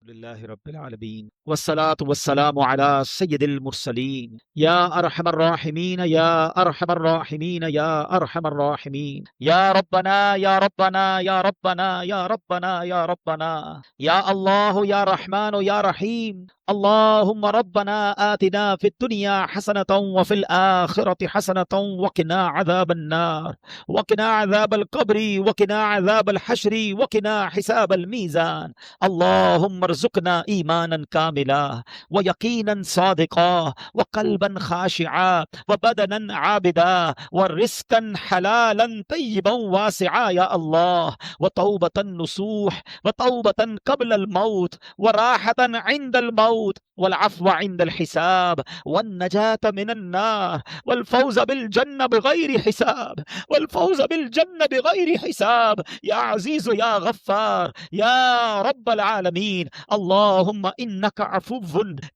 لله رب العالمين والصلاة والسلام على سيد المرسلين يا أرحم الراحمين يا أرحم الراحمين يا أرحم الراحمين يا ربنا يا ربنا يا ربنا يا ربنا يا ربنا يا الله يا رحمن يا رحيم اللهم ربنا آتنا في الدنيا حسنة وفي الآخرة حسنة وقنا عذاب النار وقنا عذاب القبر وقنا عذاب الحشر وقنا حساب الميزان اللهم ارزقنا ایمانا کاملا ویقینا صادقا وقلبا خاشعا وبدنا عابدا ورزقا حلالا طیبا واسعا یا اللہ وتوبة نصوح وتوبة قبل الموت وراحة عند الموت والعفو عند الحساب والنجاة من النار والفوز بالجنة بغير حساب والفوز بالجنة بغير حساب يا عزيز يا غفار يا رب العالمين اللهم إنك عفو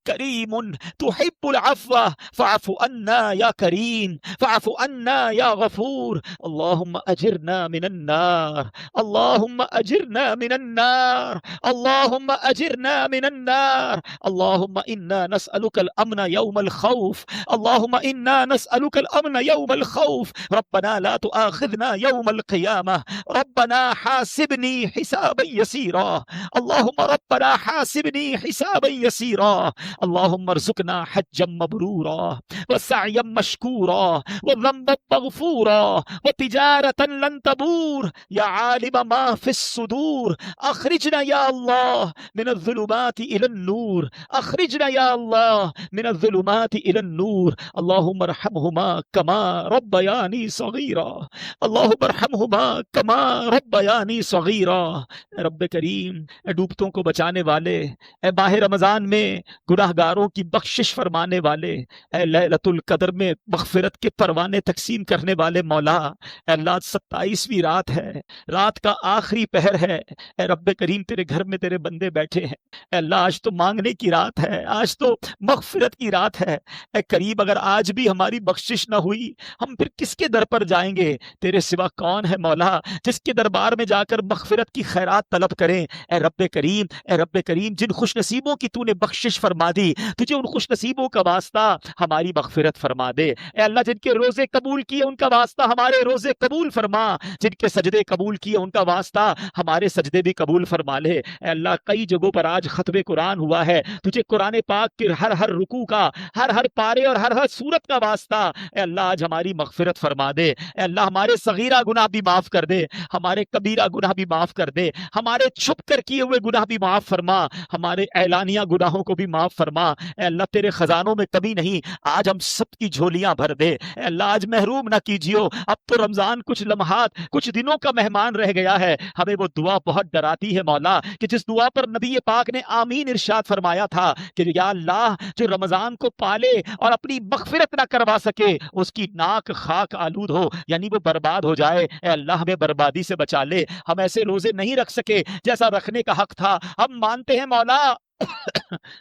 كريم تحب العفو فاعف عنا يا كريم فاعف عنا يا غفور اللهم أجرنا من النار اللهم أجرنا من النار اللهم أجرنا من النار اللهم إنا نسألك الأمن يوم الخوف اللهم إنا نسألك الأمن يوم الخوف ربنا لا تؤاخذنا يوم القيامة ربنا حاسبني حسابا يسيرا اللهم ربنا حاسبني حسابا يسيرا اللهم ارزقنا حجا مبرورا وسعيا مشكورا وذنبا مغفورا وتجارة لن تبور يا عالم ما في الصدور أخرجنا يا الله من الظلمات إلى النور أخرجنا يا الله من الظلمات إلى النور اللهم ارحمهما كما ربياني صغيرا اللهم ارحمهما كما ربياني صغيرا رب کریم اے ڈوبتوں کو بچانے والے اے ماہ رمضان میں گناہ گاروں کی بخشش فرمانے والے اے لیلۃ القدر میں مغفرت کے پروانے تقسیم کرنے والے مولا اے اللہ 27ویں رات ہے رات کا آخری پہر ہے اے رب کریم تیرے گھر میں تیرے بندے بیٹھے ہیں اے اللہ آج تو مانگنے کی رات ہے آج تو مغفرت کی رات ہے اے کریم اگر آج بھی ہماری بخشش نہ ہوئی ہم پھر کس کے در پر جائیں گے تیرے سوا کون ہے مولا جس کے دربار میں جا کر مغفرت کی خیرات طلب کریں اے رب کریم جن خوش نصیبوں کی تو نے بخشش فرما دی تجھے ان خوش نصیبوں کا واسطہ ہماری مغفرت فرما دے اے اللہ جن کے روزے قبول کیے ان کا واسطہ ہمارے روزے قبول فرما جن کے سجدے قبول کیے ان کا واسطہ ہمارے سجدے بھی قبول فرما لے اے اللہ کئی جگہوں پر آج ختم قرآن ہوا ہے تجھے قرآن پاک کے ہر رکوع کا ہر پارے اور ہر سورت کا واسطہ اے اللہ آج ہماری مغفرت فرما دے اے اللہ ہمارے صغیرہ گناہ بھی معاف کر دے ہمارے کبیرہ گناہ بھی معاف کر دے ہمارے چھپ کر کیے ہوئے گناہ بھی معاف فرما ہمارے اعلانیہ گناہوں کو بھی معاف فرما اے اللہ تیرے خزانوں میں کمی نہیں آج ہم سب کی جھولیاں بھر دے اے اللہ آج محروم نہ کیجیو اب تو رمضان کچھ لمحات کچھ دنوں کا مہمان رہ گیا ہے ہمیں وہ دعا بہت ڈراتی ہے مولا کہ جس دعا پر نبی پاک نے آمین ارشاد فرمایا تھا کہ یا اللہ جو رمضان کو پالے اور اپنی مغفرت نہ کروا سکے اس کی ناک خاک آلود ہو یعنی وہ برباد ہو جائے اے اللہ ہمیں بربادی سے بچا لے ہم ایسے روزے نہیں رکھ سکے جیسا رکھنے کا حق تھا ہم مانتے ہیں مولا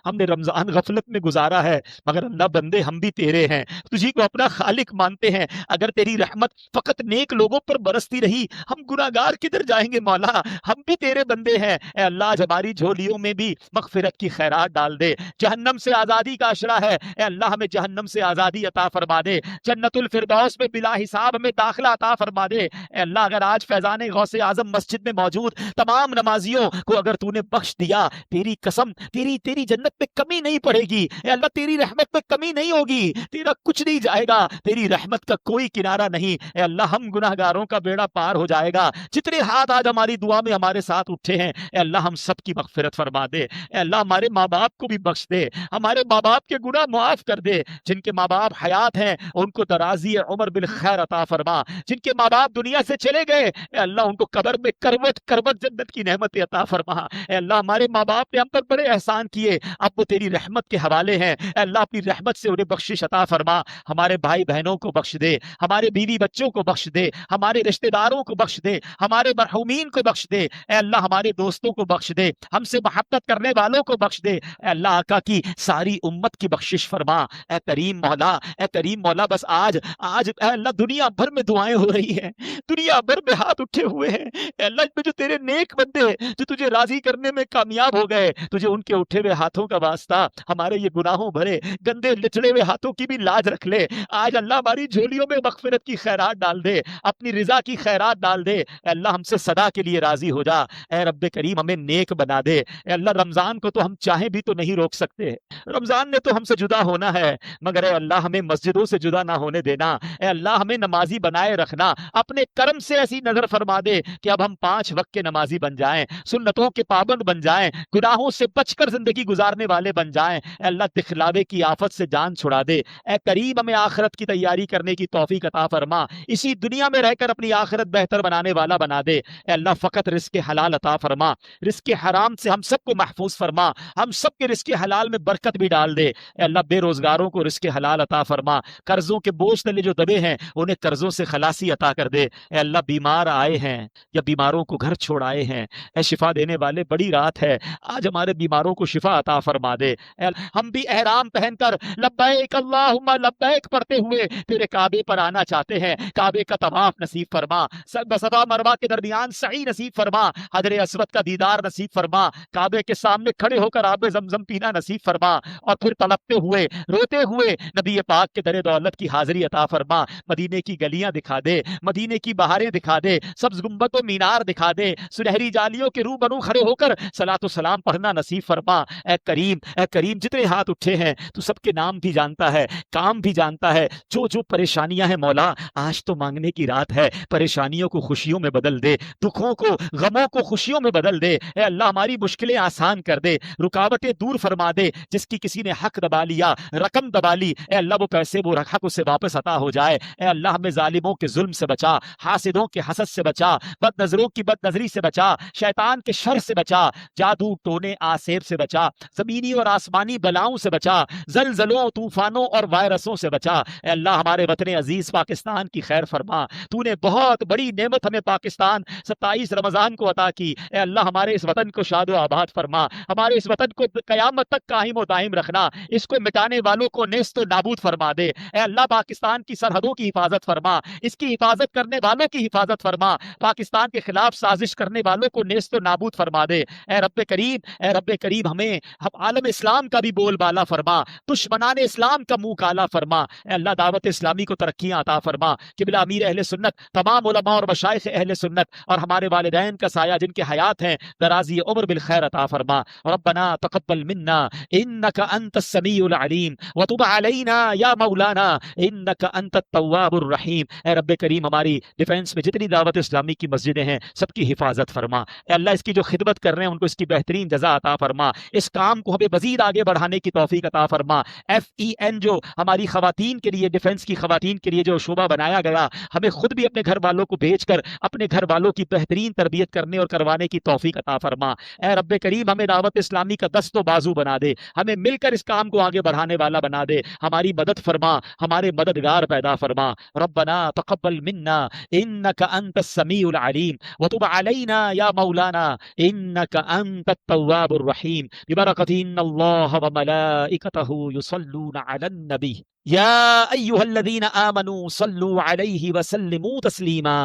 ہم نے رمضان غفلت میں گزارا ہے مگر اللہ بندے ہم بھی تیرے ہیں تجھی کو اپنا خالق مانتے ہیں اگر تیری رحمت فقط نیک لوگوں پر برستی رہی ہم گناہگار کدھر جائیں گے مولا ہم بھی تیرے بندے ہیں اے اللہ آج ہماری جھولیوں میں بھی مغفرت کی خیرات ڈال دے جہنم سے آزادی کا اشرا ہے اے اللہ ہمیں جہنم سے آزادی عطا فرما دے جنت الفردوس میں بلا حساب ہمیں داخلہ عطا فرما دے اے اللہ اگر آج فیضان غوث اعظم مسجد میں موجود تمام نمازیوں کو اگر تو نے بخش دیا تیری قسم تیری جنت میں کمی نہیں پڑے گی اے اللہ تیری رحمت میں کمی نہیں ہوگی تیرا کچھ نہیں جائے گا تیری رحمت کا کوئی کنارہ نہیں اے اللہ ہم گناہگاروں کا بیڑا پار ہو جائے گا جتنے ہاتھ آج ہماری دعا میں ہمارے ساتھ اٹھے ہیں اے اللہ ہم سب کی مغفرت فرما دے اے اللہ ہمارے ماں باپ کو بھی بخش دے ہمارے ماں باپ کے گناہ معاف کر دے جن کے ماں باپ حیات ہیں ان کو درازی عمر بالخیر عطا فرما جن کے ماں باپ دنیا سے چلے گئے اے اللہ ان کو قبر میں کروٹ جنت کی نعمت عطا فرما اے اللہ ہمارے ماں باپ نے ہم پر بڑے احسان کیے گے اب وہ تیری رحمت کے حوالے ہیں۔ اے اللہ اپنی رحمت سے انہیں بخشش عطا فرما، ہمارے بھائی بہنوں کو بخش دے، ہمارے بیوی بچوں کو بخش دے، ہمارے رشتہ داروں کو بخش دے، ہمارے مرحومین کو بخش دے، اے اللہ ہمارے دوستوں کو بخش دے، ہم سے محبت کرنے والوں کو بخش دے، اے اللہ آقا کی ساری امت کی بخشش فرما۔ اے کریم مولا، اے کریم مولا، بس آج اے اللہ دنیا بھر میں دعائیں ہو رہی ہیں، دنیا بھر میں ہاتھ اٹھے ہوئے ہیں، اے اللہ میں جو تیرے نیک بندے جو تجھے راضی کرنے میں کامیاب ہو گئے، تجھے ان کے اٹھے ہوئے ہاتھوں کا واسطہ، ہمارے یہ گناہوں بھرے گندے لچڑے ہوئے ہاتھوں کی بھی لاج رکھ لے۔ آج اللہ ہماری جھولیوں میں مغفرت کی خیرات ڈال دے، اپنی رضا کی خیرات ڈال دے، اے اللہ ہم سے صدا کے لیے راضی ہو جا، اے رب کریم ہمیں نیک بنا دے۔ اے اللہ رمضان کو تو ہم چاہیں بھی تو نہیں روک سکتے، رمضان نے تو ہم سے جدا ہونا ہے، مگر اے اللہ ہمیں مسجدوں سے جدا نہ ہونے دینا، اے اللہ ہمیں نمازی بنائے رکھنا، اپنے کرم سے ایسی نظر فرما دے کہ اب ہم 5 وقت کے نمازی بن جائیں، سنتوں کے پابند بن جائیں، گناہوں سے بچ کر زندگی گزارنے والے بن جائیں۔ اے اللہ دکھلاوے کی آفت سے جان چھڑا دے، اے کریم ہمیں آخرت کی تیاری کرنے کی توفیق عطا فرما، اسی دنیا میں رہ کر اپنی آخرت بہتر بنانے والا بنا دے۔ اے اللہ فقط رزق حلال عطا فرما، رزق حرام سے ہم سب کو محفوظ فرما، ہم سب کے رزق حلال میں برکت بھی ڈال دے۔ اے اللہ بے روزگاروں کو رزق حلال عطا فرما، قرضوں کے بوجھ تلے جو دبے ہیں انہیں قرضوں سے خلاصی عطا کر دے۔ اے اللہ بیمار آئے ہیں یا بیماروں کو گھر چھوڑ آئے ہیں، اے شفا دینے والے بڑی رات ہے، آج ہمارے بیماروں کو شفا عطا فرما دے۔ اے اللہ ہم بھی احرام پہن کر لبیک اللہم لبیک پڑھتے ہوئے تیرے کعبے پر آنا چاہتے ہیں، کعبے کا طواف نصیب فرما، صفا مروہ کے درمیان سعی نصیب فرما، حجر اسود کا دیدار نصیب فرما، کعبے کے سامنے کھڑے ہو کر آب زمزم پینا نصیب فرما، اور پھر تڑپتے ہوئے روتے ہوئے نبی پاک کے در دولت کی حاضری عطا فرما۔ مدینے کی گلیاں دکھا دے، مدینے کی بہاریں دکھا دے، سبز گنبد و مینار دکھا دے، سنہری جالیوں کے روبرو کھڑے ہو کر صلاۃ و سلام پڑھنا نصیب فرما۔ اے کریم جتنے ہاتھ اٹھے ہیں تو سب کے نام بھی جانتا ہے، کام بھی جانتا ہے، جو پریشانیاں ہیں مولا آج تو مانگنے کی رات ہے، پریشانیوں کو خوشیوں میں بدل دے، دکھوں کو غموں کو خوشیوں میں بدل دے۔ اے اللہ ہماری مشکلیں آسان کر دے، رکاوٹیں دور فرما دے، جس کی کسی نے حق دبا لیا، رقم دبا لی، اے اللہ وہ پیسے وہ حق اسے واپس عطا ہو جائے۔ اے اللہ ہمیں ظالموں کے ظلم سے بچا، حاسدوں کے حسد سے بچا، بد نظروں کی بد نظری سے بچا، شیطان کے شر سے بچا، جادو ٹونے آسیب سے بچا، زمینی اور آسمانی بلاؤں سے بچا، زلزلوں طوفانوں اور وائرسوں سے بچا۔ اے اللہ ہمارے وطن عزیز پاکستان کی خیر فرما، تو نے بہت بڑی نعمت ہمیں پاکستان 27 رمضان کو عطا کی، اے اللہ ہمارے اس وطن کو شاد و آباد فرما، ہمارے اس وطن کو قیامت تک قائم و دائم رکھنا، اس کو مٹانے والوں کو نیست و نابود فرما دے۔ اے اللہ پاکستان کی سرحدوں کی حفاظت فرما، اس کی حفاظت کرنے والوں کی حفاظت فرما، پاکستان کے خلاف سازش کرنے والوں کو نیست و نابود فرما دے۔ اے رب کریم ہمیں عالم اسلام کا بھی بول بالا فرما، دشمنان اسلام کا منہ کالا فرما۔ اے اللہ دعوت اسلامی کو ترقیاں عطا فرما، قبلہ امیر اہل سنت، تمام علماء اور مشائخ اہل سنت اور ہمارے والدین کا سایہ جن کے حیات ہیں درازی عمر بالخیر عطا فرما۔ ربنا تقبل منا انك انت السميع العليم وتب علينا يا مولانا انك انت التواب الرحیم۔ اے رب کریم ہماری ڈیفنس میں جتنی دعوت اسلامی کی مسجدیں ہیں سب کی حفاظت فرما، اے اللہ اس کی جو خدمت کر رہے ہیں ان کو اس کی بہترین جزا عطا فرما، اس کام کو ہمیں مزید آگے بڑھانے کی توفیق عطا فرما۔ FEN جو ہماری خواتین کے لیے ڈیفنس کی خواتین کے لیے جو شعبہ بنایا گیا، ہمیں خود بھی اپنے گھر والوں کو بھیج کر اپنے گھر والوں کی بہترین تربیت کرنے اور کروانے کی توفیق عطا فرما۔ اے رب کریم ہمیں دعوت اسلامی کا دست و بازو بنا دے، ہمیں مل کر اس کام کو آگے بڑھانے والا بنا دے، ہماری مدد فرما، ہمارے مددگار پیدا فرما۔ ربنا تقبل منا انك انت السميع العليم وتب علينا يا مولانا انك انت التواب الرحيم ببركة ان الله وملائكته يصلون على النبي يا ايها الذين امنوا صلوا عليه وسلموا تسليما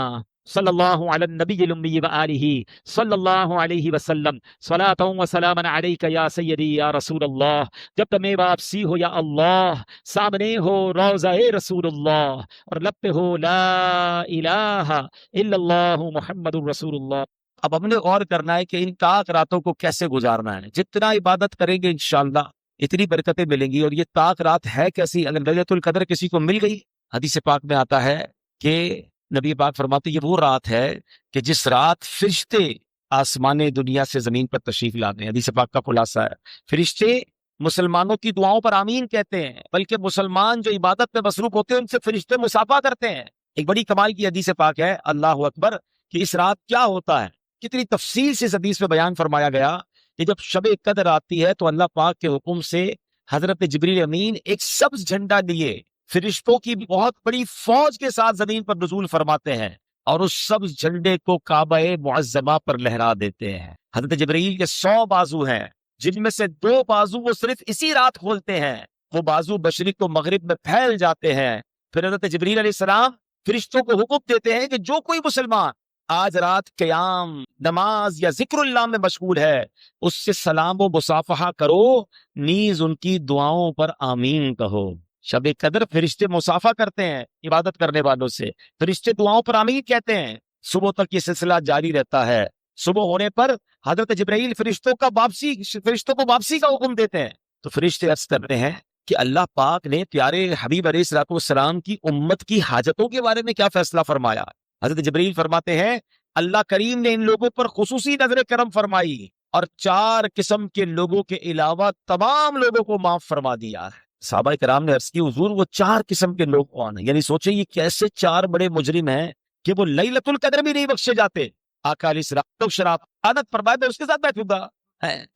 صلی اللہ علی النبی الامی وآلہ صلی اللہ علیہ وسلم صلاۃ و سلام علیک یا سیدی یا رسول اللہ۔ جب تمہیں واپسی ہو یا اللہ، سامنے ہو روضہ رسول اللہ اور لب پہ ہو لا الہ الا اللہ محمد الرسول اللہ۔ اب ہم نے غور کرنا ہے کہ ان طاق راتوں کو کیسے گزارنا ہے۔ جتنا عبادت کریں گے انشاءاللہ اتنی برکتیں ملیں گی۔ اور یہ طاق رات ہے کیسی؟ اگر لیلۃ القدر کسی کو مل گئی، حدیث پاک میں آتا ہے کہ نبی پاک فرماتے یہ وہ رات ہے کہ جس رات فرشتے آسمان دنیا سے زمین پر تشریف لاتے ہیں۔ حدیث پاک کا خلاصہ ہے فرشتے مسلمانوں کی دعاؤں پر آمین کہتے ہیں، بلکہ مسلمان جو عبادت میں مصروف ہوتے ہیں ان سے فرشتے مصافحہ کرتے ہیں۔ ایک بڑی کمال کی حدیث پاک ہے، اللہ اکبر، کہ اس رات کیا ہوتا ہے، کتنی تفصیل سے اس حدیث میں بیان فرمایا گیا کہ جب شب قدر آتی ہے تو اللہ پاک کے حکم سے حضرت جبریل امین ایک سبز جھنڈا لیے فرشتوں کی بہت بڑی فوج کے ساتھ زمین پر نزول فرماتے ہیں اور اس سبز جھنڈے کو کعبہ معظمہ پر لہرا دیتے ہیں۔ حضرت جبریل کے 100 بازو ہیں، جن میں سے 2 بازو وہ صرف اسی رات کھولتے ہیں، وہ بازو مشرق و مغرب میں پھیل جاتے ہیں۔ پھر حضرت جبریل علیہ السلام فرشتوں کو حکم دیتے ہیں کہ جو کوئی مسلمان آج رات قیام، نماز یا ذکر اللہ میں مشغول ہے اس سے سلام و مصافحہ کرو، نیز ان کی دعاؤں پر آمین کہو۔ شب قدر فرشتے مصافحہ کرتے ہیں عبادت کرنے والوں سے، فرشتے دعاؤں پر آمین کہتے ہیں۔ صبح تک یہ سلسلہ جاری رہتا ہے۔ صبح ہونے پر حضرت جبرائیل فرشتوں کو واپسی کا حکم دیتے ہیں تو فرشتے عرض کرتے ہیں کہ اللہ پاک نے پیارے حبیب علیہ الصلوۃ والسلام کی امت کی حاجتوں کے بارے میں کیا فیصلہ فرمایا؟ حضرت جبرائیل فرماتے ہیں اللہ کریم نے ان لوگوں پر خصوصی نظر کرم فرمائی اور 4 قسم کے لوگوں کے علاوہ تمام لوگوں کو معاف فرما دیا ہے۔ صحابہ کرام نے عرض کی حضور وہ 4 قسم کے لوگ کون ہیں؟ یعنی سوچیں یہ کیسے 4 بڑے مجرم ہیں کہ وہ لیلۃ القدر بھی نہیں بخشے جاتے۔ آقا علیہ السلام شراب عادت فرمائے میں اس کے ساتھ بیٹھوں گا،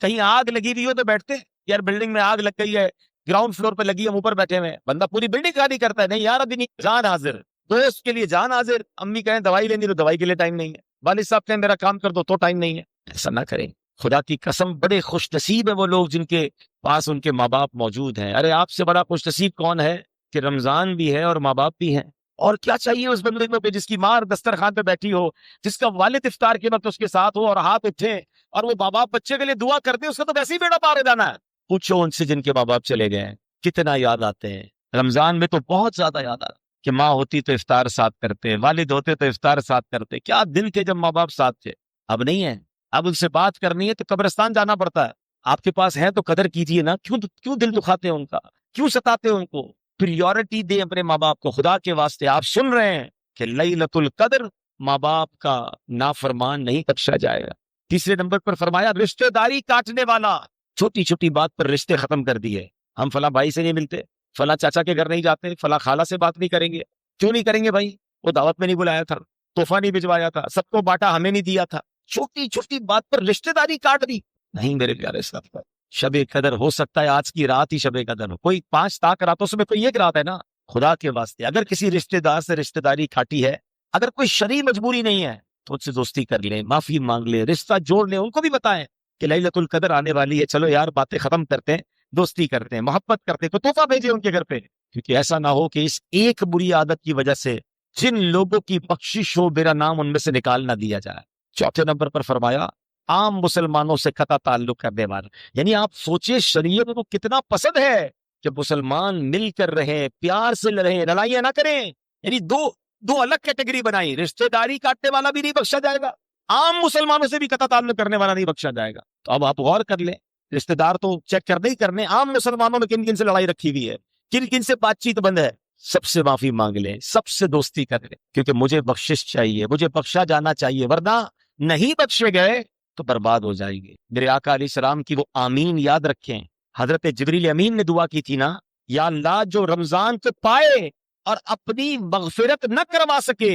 کہیں آگ لگی ہوئی ہو تو بیٹھتے یار بلڈنگ میں آگ لگ گئی ہے، گراؤنڈ فلور پہ لگی ہے، ہم اوپر بیٹھے ہوئے، بندہ پوری بلڈنگ خالی کرتا ہے، نہیں یار ابھی نہیں، جان حاضر، دوست کے لیے جان حاضر، امی کہیں دوائی لینی تو دوائی کے لیے ٹائم نہیں ہے، والد صاحب کہیں میرا کام کر دو تو ٹائم نہیں ہے۔ ایسا نہ کریں، خدا کی قسم بڑے خوش نصیب ہیں وہ لوگ جن کے پاس ان کے ماں باپ موجود ہیں۔ ارے آپ سے بڑا خوش نصیب کون ہے کہ رمضان بھی ہے اور ماں باپ بھی ہیں؟ اور کیا چاہیے اس بندے کو جس کی ماں دسترخوان پہ بیٹھی ہو، جس کا والد افطار کے وقت اس کے ساتھ ہو اور ہاتھ اٹھے اور وہ ماں باپ بچے کے لیے دعا کرتے، اس کا تو ویسے ہی بیڑا پار ہو جانا ہے۔ پوچھو ان سے جن کے ماں باپ چلے گئے ہیں کتنا یاد آتے ہیں۔ رمضان میں تو بہت زیادہ یاد آتا کہ ماں ہوتی تو افطار ساتھ کرتے، والد ہوتے تو افطار ساتھ کرتے، کیا دن تھے جب ماں باپ ساتھ تھے۔ اب نہیں ہے، اب ان سے بات کرنی ہے تو قبرستان جانا پڑتا ہے۔ آپ کے پاس ہے تو قدر کیجیے نا، کیوں دل دکھاتے ہیں ان کا، کیوں ستاتے ہیں ان کو؟ پریورٹی دیں اپنے ماں باپ کو، خدا کے واسطے۔ آپ سن رہے ہیں کہ لیلۃ القدر ماں باپ کا نافرمان نہیں بخشا جائے گا۔ تیسرے نمبر پر فرمایا رشتہ داری کاٹنے والا، چھوٹی چھوٹی بات پر رشتے ختم کر دیے۔ ہم فلاں بھائی سے نہیں ملتے، فلاں چاچا کے گھر نہیں جاتے، فلاں خالہ سے بات نہیں کریں گے۔ کیوں نہیں کریں گے بھائی؟ وہ دعوت میں نہیں بلایا تھا، تحفہ نہیں بھجوایا تھا، سب کو بانٹا ہمیں نہیں دیا تھا۔ چھوٹی چھوٹی بات پر رشتہ داری کاٹ دی۔ نہیں میرے پیارے صاحب، شب قدر ہو سکتا ہے آج کی رات ہی شب قدر ہو، کوئی 5 طاق راتوں سے کوئی ایک رات ہے نا۔ خدا کے واسطے اگر کسی رشتہ دار سے رشتہ داری کھاٹی ہے، اگر کوئی شرعی مجبوری نہیں ہے تو ان سے دوستی کر لیں، معافی مانگ لیں، رشتہ جوڑ لیں، ان کو بھی بتائیں کہ لیلۃ القدر آنے والی ہے، چلو یار باتیں ختم کرتے ہیں، دوستی کرتے ہیں، محبت کرتے ہیں، کوئی تحفہ بھیجیں ان کے گھر پہ، کیونکہ ایسا نہ ہو کہ اس ایک بری عادت کی وجہ سے جن لوگوں کی بخشش ہو میرا نام ان میں سے نکال نہ دیا جائے۔ چوتھے نمبر پر فرمایا عام مسلمانوں سے قطع تعلق کرنے والا، یعنی آپ سوچیں شریعت کو کتنا پسند ہے کہ مسلمان مل کر رہیں، پیار سے رہیں، لڑائیاں نہ کریں۔ یعنی دو الگ کیٹیگری بنائی، رشتہ داری کاٹنے والا بھی نہیں بخشا جائے گا، عام مسلمانوں سے بھی قطع تعلق کرنے والا نہیں بخشا جائے گا۔ تو اب آپ غور کر لیں، رشتہ دار تو چیک کرنے ہی کرنے، عام مسلمانوں میں کن کن سے لڑائی رکھی ہوئی ہے، کن کن سے بات چیت بند ہے، سب سے معافی مانگ لیں، سب سے دوستی کر لیں، کیونکہ مجھے بخشش چاہیے، مجھے بخشا جانا چاہیے، ورنہ نہیں بخشے گئے تو برباد ہو جائیں گے۔ میرے آقا علیہ السلام کی وہ آمین یاد رکھیں۔ حضرت جبریل امین نے دعا کی تھی نا، یا اللہ جو رمضان کو پائے اور اپنی مغفرت نہ کروا سکے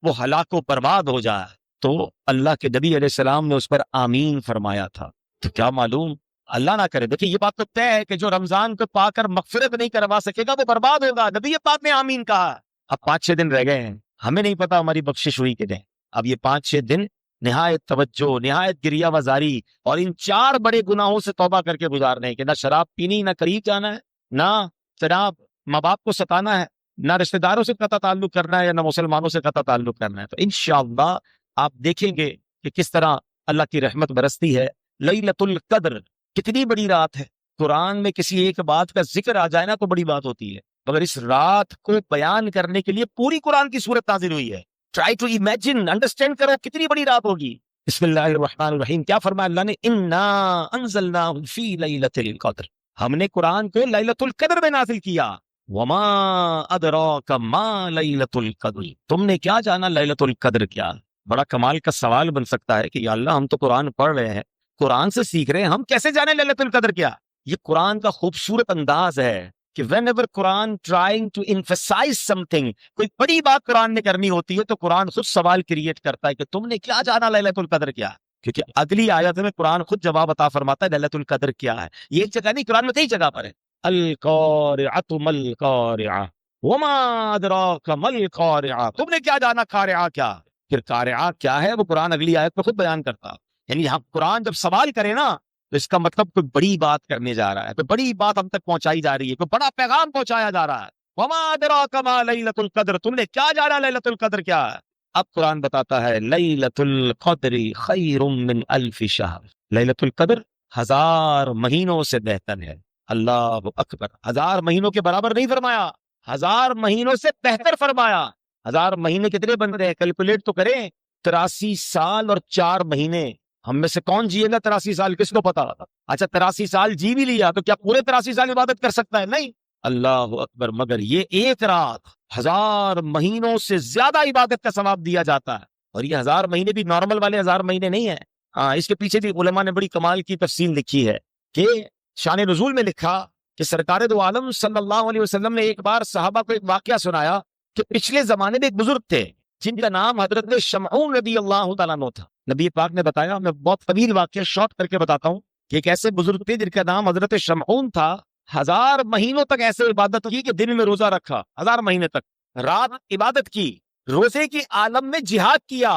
وہ ہلاک و برباد ہو جائے، تو اللہ کے نبی علیہ السلام نے اس پر آمین فرمایا تھا۔ تو کیا معلوم اللہ نہ کرے، دیکھیں یہ بات تو طے ہے کہ جو رمضان کو پا کر مغفرت نہیں کروا سکے گا وہ برباد ہوگا، نبی پاک نے آمین کہا۔ اب 5-6 دن رہ گئے ہیں، ہمیں نہیں پتا ہماری بخشش ہوئی کہ نہیں۔ اب یہ 5-6 دن نہایت توجہ، نہایت گریہ وزاری اور ان 4 بڑے گناہوں سے توبہ کر کے گزارنے ہیں کہ نہ شراب پینی، نہ قریب جانا ہے، نہ جناب ماں باپ کو ستانا ہے، نہ رشتہ داروں سے قطع تعلق کرنا ہے، یا نہ مسلمانوں سے قطع تعلق کرنا ہے۔ تو انشاءاللہ آپ دیکھیں گے کہ کس طرح اللہ کی رحمت برستی ہے۔ لیلۃ القدر کتنی بڑی رات ہے، قرآن میں کسی ایک بات کا ذکر آ جائے نا تو بڑی بات ہوتی ہے، مگر اس رات کو بیان کرنے کے لیے پوری قرآن کی سورت نازل ہوئی ہے۔ ٹرائی ٹو امیجن، انڈرسٹینڈ کرو کتنی بڑی رات ہوگی۔ بسم اللہ الرحمن الرحیم، کیا فرمایا اللہ نے؟ انا انزلناہ فی لیلۃ القدر، ہم نے قرآن کو لیلۃ القدر میں نازل کیا۔ وما ادراک ما لیلۃ القدر، تم نے کیا جانا لیلۃ القدر کیا؟ بڑا کمال کا سوال بن سکتا ہے کہ یا اللہ ہم تو قرآن پڑھ رہے ہیں، قرآن سے سیکھ رہے ہیں، ہم کیسے جانے لیلۃ القدر کیا؟ یہ قرآن کا خوبصورت انداز ہے کہ whenever Quran trying to emphasize something، کوئی بڑی بات قرآن نے کرنی ہوتی ہے تو قرآن خود سوال کریٹ کرتا ہے کہ تم نے کیا جانا لیلۃ القدر کیا؟ کیونکہ اگلی آیت میں قرآن خود جواب عطا فرماتا ہے لیلۃ القدر کیا ہے. یہ ایک جگہ نہیں، قرآن میں کئی جگہ پر ہے. القارعۃ ما القارعۃ وما ادراک ما القارعۃ، تم نے کیا جانا قارعہ کیا. پھر قارعہ کیا ہے وہ قرآن اگلی آیت میں خود بیان کرتا. یعنی ہم قرآن جب سوال کرے نا تو اس کا مطلب کوئی بڑی بات کرنے جا رہا ہے، کوئی بڑی بات ہم تک پہنچائی جا رہی ہے، کوئی بڑا پیغام پہنچایا جا رہا ہے. وما ادراک ما لیلۃ القدر، تم نے کیا جانا لیلۃ القدر کیا ہے. اب قرآن بتاتا ہے لیلۃ القدر خیر من الف شہر، لیلۃ القدر 1000 مہینوں سے بہتر ہے. اللہ اکبر، 1000 مہینوں کے برابر نہیں فرمایا، 1000 مہینوں سے بہتر فرمایا. 1000 مہینے کتنے بنتے ہیں کیلکولیٹ تو کریں. 83 سال اور 4 مہینے. ہم میں سے کون جیے گا 83 سال، کس کو پتا. اچھا 83 سال جی بھی لیا تو کیا پورے 83 سال عبادت کر سکتا ہے؟ نہیں. اللہ اکبر. مگر یہ ایک رات 1000 مہینوں سے زیادہ عبادت کا ثواب دیا جاتا ہے. اور یہ 1000 مہینے بھی نارمل والے 1000 مہینے نہیں ہیں. ہاں، اس کے پیچھے بھی علماء نے بڑی کمال کی تفصیل لکھی ہے کہ شان نزول میں لکھا کہ سرکار دو عالم صلی اللہ علیہ وسلم نے ایک بار صحابہ کو ایک واقعہ سنایا کہ پچھلے زمانے میں ایک بزرگ تھے جن کا نام حضرت شمعون رضی اللہ تعالیٰ عنہ تھا. نبی پاک نے بتایا، میں بہت طویل واقعہ شارٹ کر کے بتاتا ہوں، کہ ایک ایسے بزرگ تھے جن کا نام حضرت شمعون تھا. 1000 مہینوں تک ایسے عبادت کی کہ دن میں روزہ رکھا، 1000 مہینے تک رات عبادت کی، روزے کی عالم میں جہاد کیا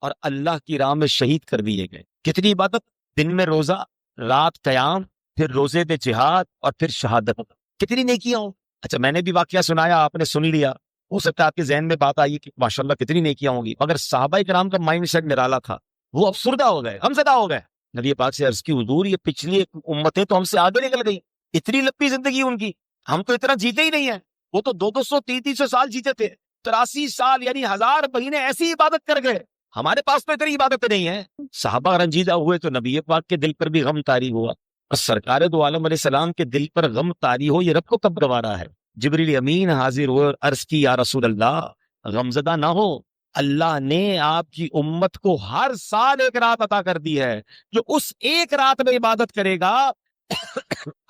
اور اللہ کی راہ میں شہید کر دیے گئے. کتنی عبادت؟ دن میں روزہ، رات قیام، پھر روزے میں جہاد اور پھر شہادت. کتنی نیکیاں ہوں. اچھا میں نے بھی واقعہ سنایا، آپ نے سن لیا، ہو سکتا ہے آپ کے ذہن میں بات آئی کہ ماشاءاللہ کتنی نیکیاں ہوں گی، مگر صحابہ کرام کا مائنڈ سیٹ نرالا تھا، وہ افسردہ ہو گئے، غمزدہ ہو گئے. نبی پاک سے عرض کی حضور یہ پچھلی امتیں تو ہم سے آگے نکل گئی، اتنی لمبی زندگی ان کی، ہم تو اتنا جیتے ہی نہیں ہیں. وہ تو 200 300 سال جیتے تھے، 83 سال یعنی 1000 مہینے ایسی عبادت کر گئے. ہمارے پاس تو اتنی عبادتیں نہیں ہیں. صحابہ رنجیدہ ہوئے تو نبی پاک کے دل پر بھی غم طاری ہوا. اور سرکار دو عالم علیہ السلام کے دل پر غم طاری ہو یہ رب کو کب گوارا ہے. جبریل امین حاضر ہوئے اور عرض کی یا رسول اللہ غمزدہ نہ ہو، اللہ نے آپ کی امت کو ہر سال ایک رات عطا کر دی ہے، جو اس ایک رات میں عبادت کرے گا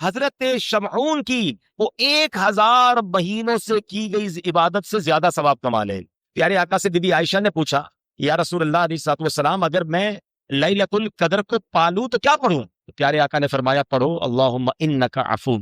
حضرت شمعون کی وہ 1000 مہینوں سے کی گئی عبادت سے زیادہ ثواب کما لے. پیارے آقا سے بی بی عائشہ نے پوچھا یا رسول اللہ علیہ الصلوۃ والسلام اگر میں لیلۃ القدر کو پالوں تو کیا پڑھوں؟ تو پیارے آقا نے فرمایا پڑھو اللہم انک عفو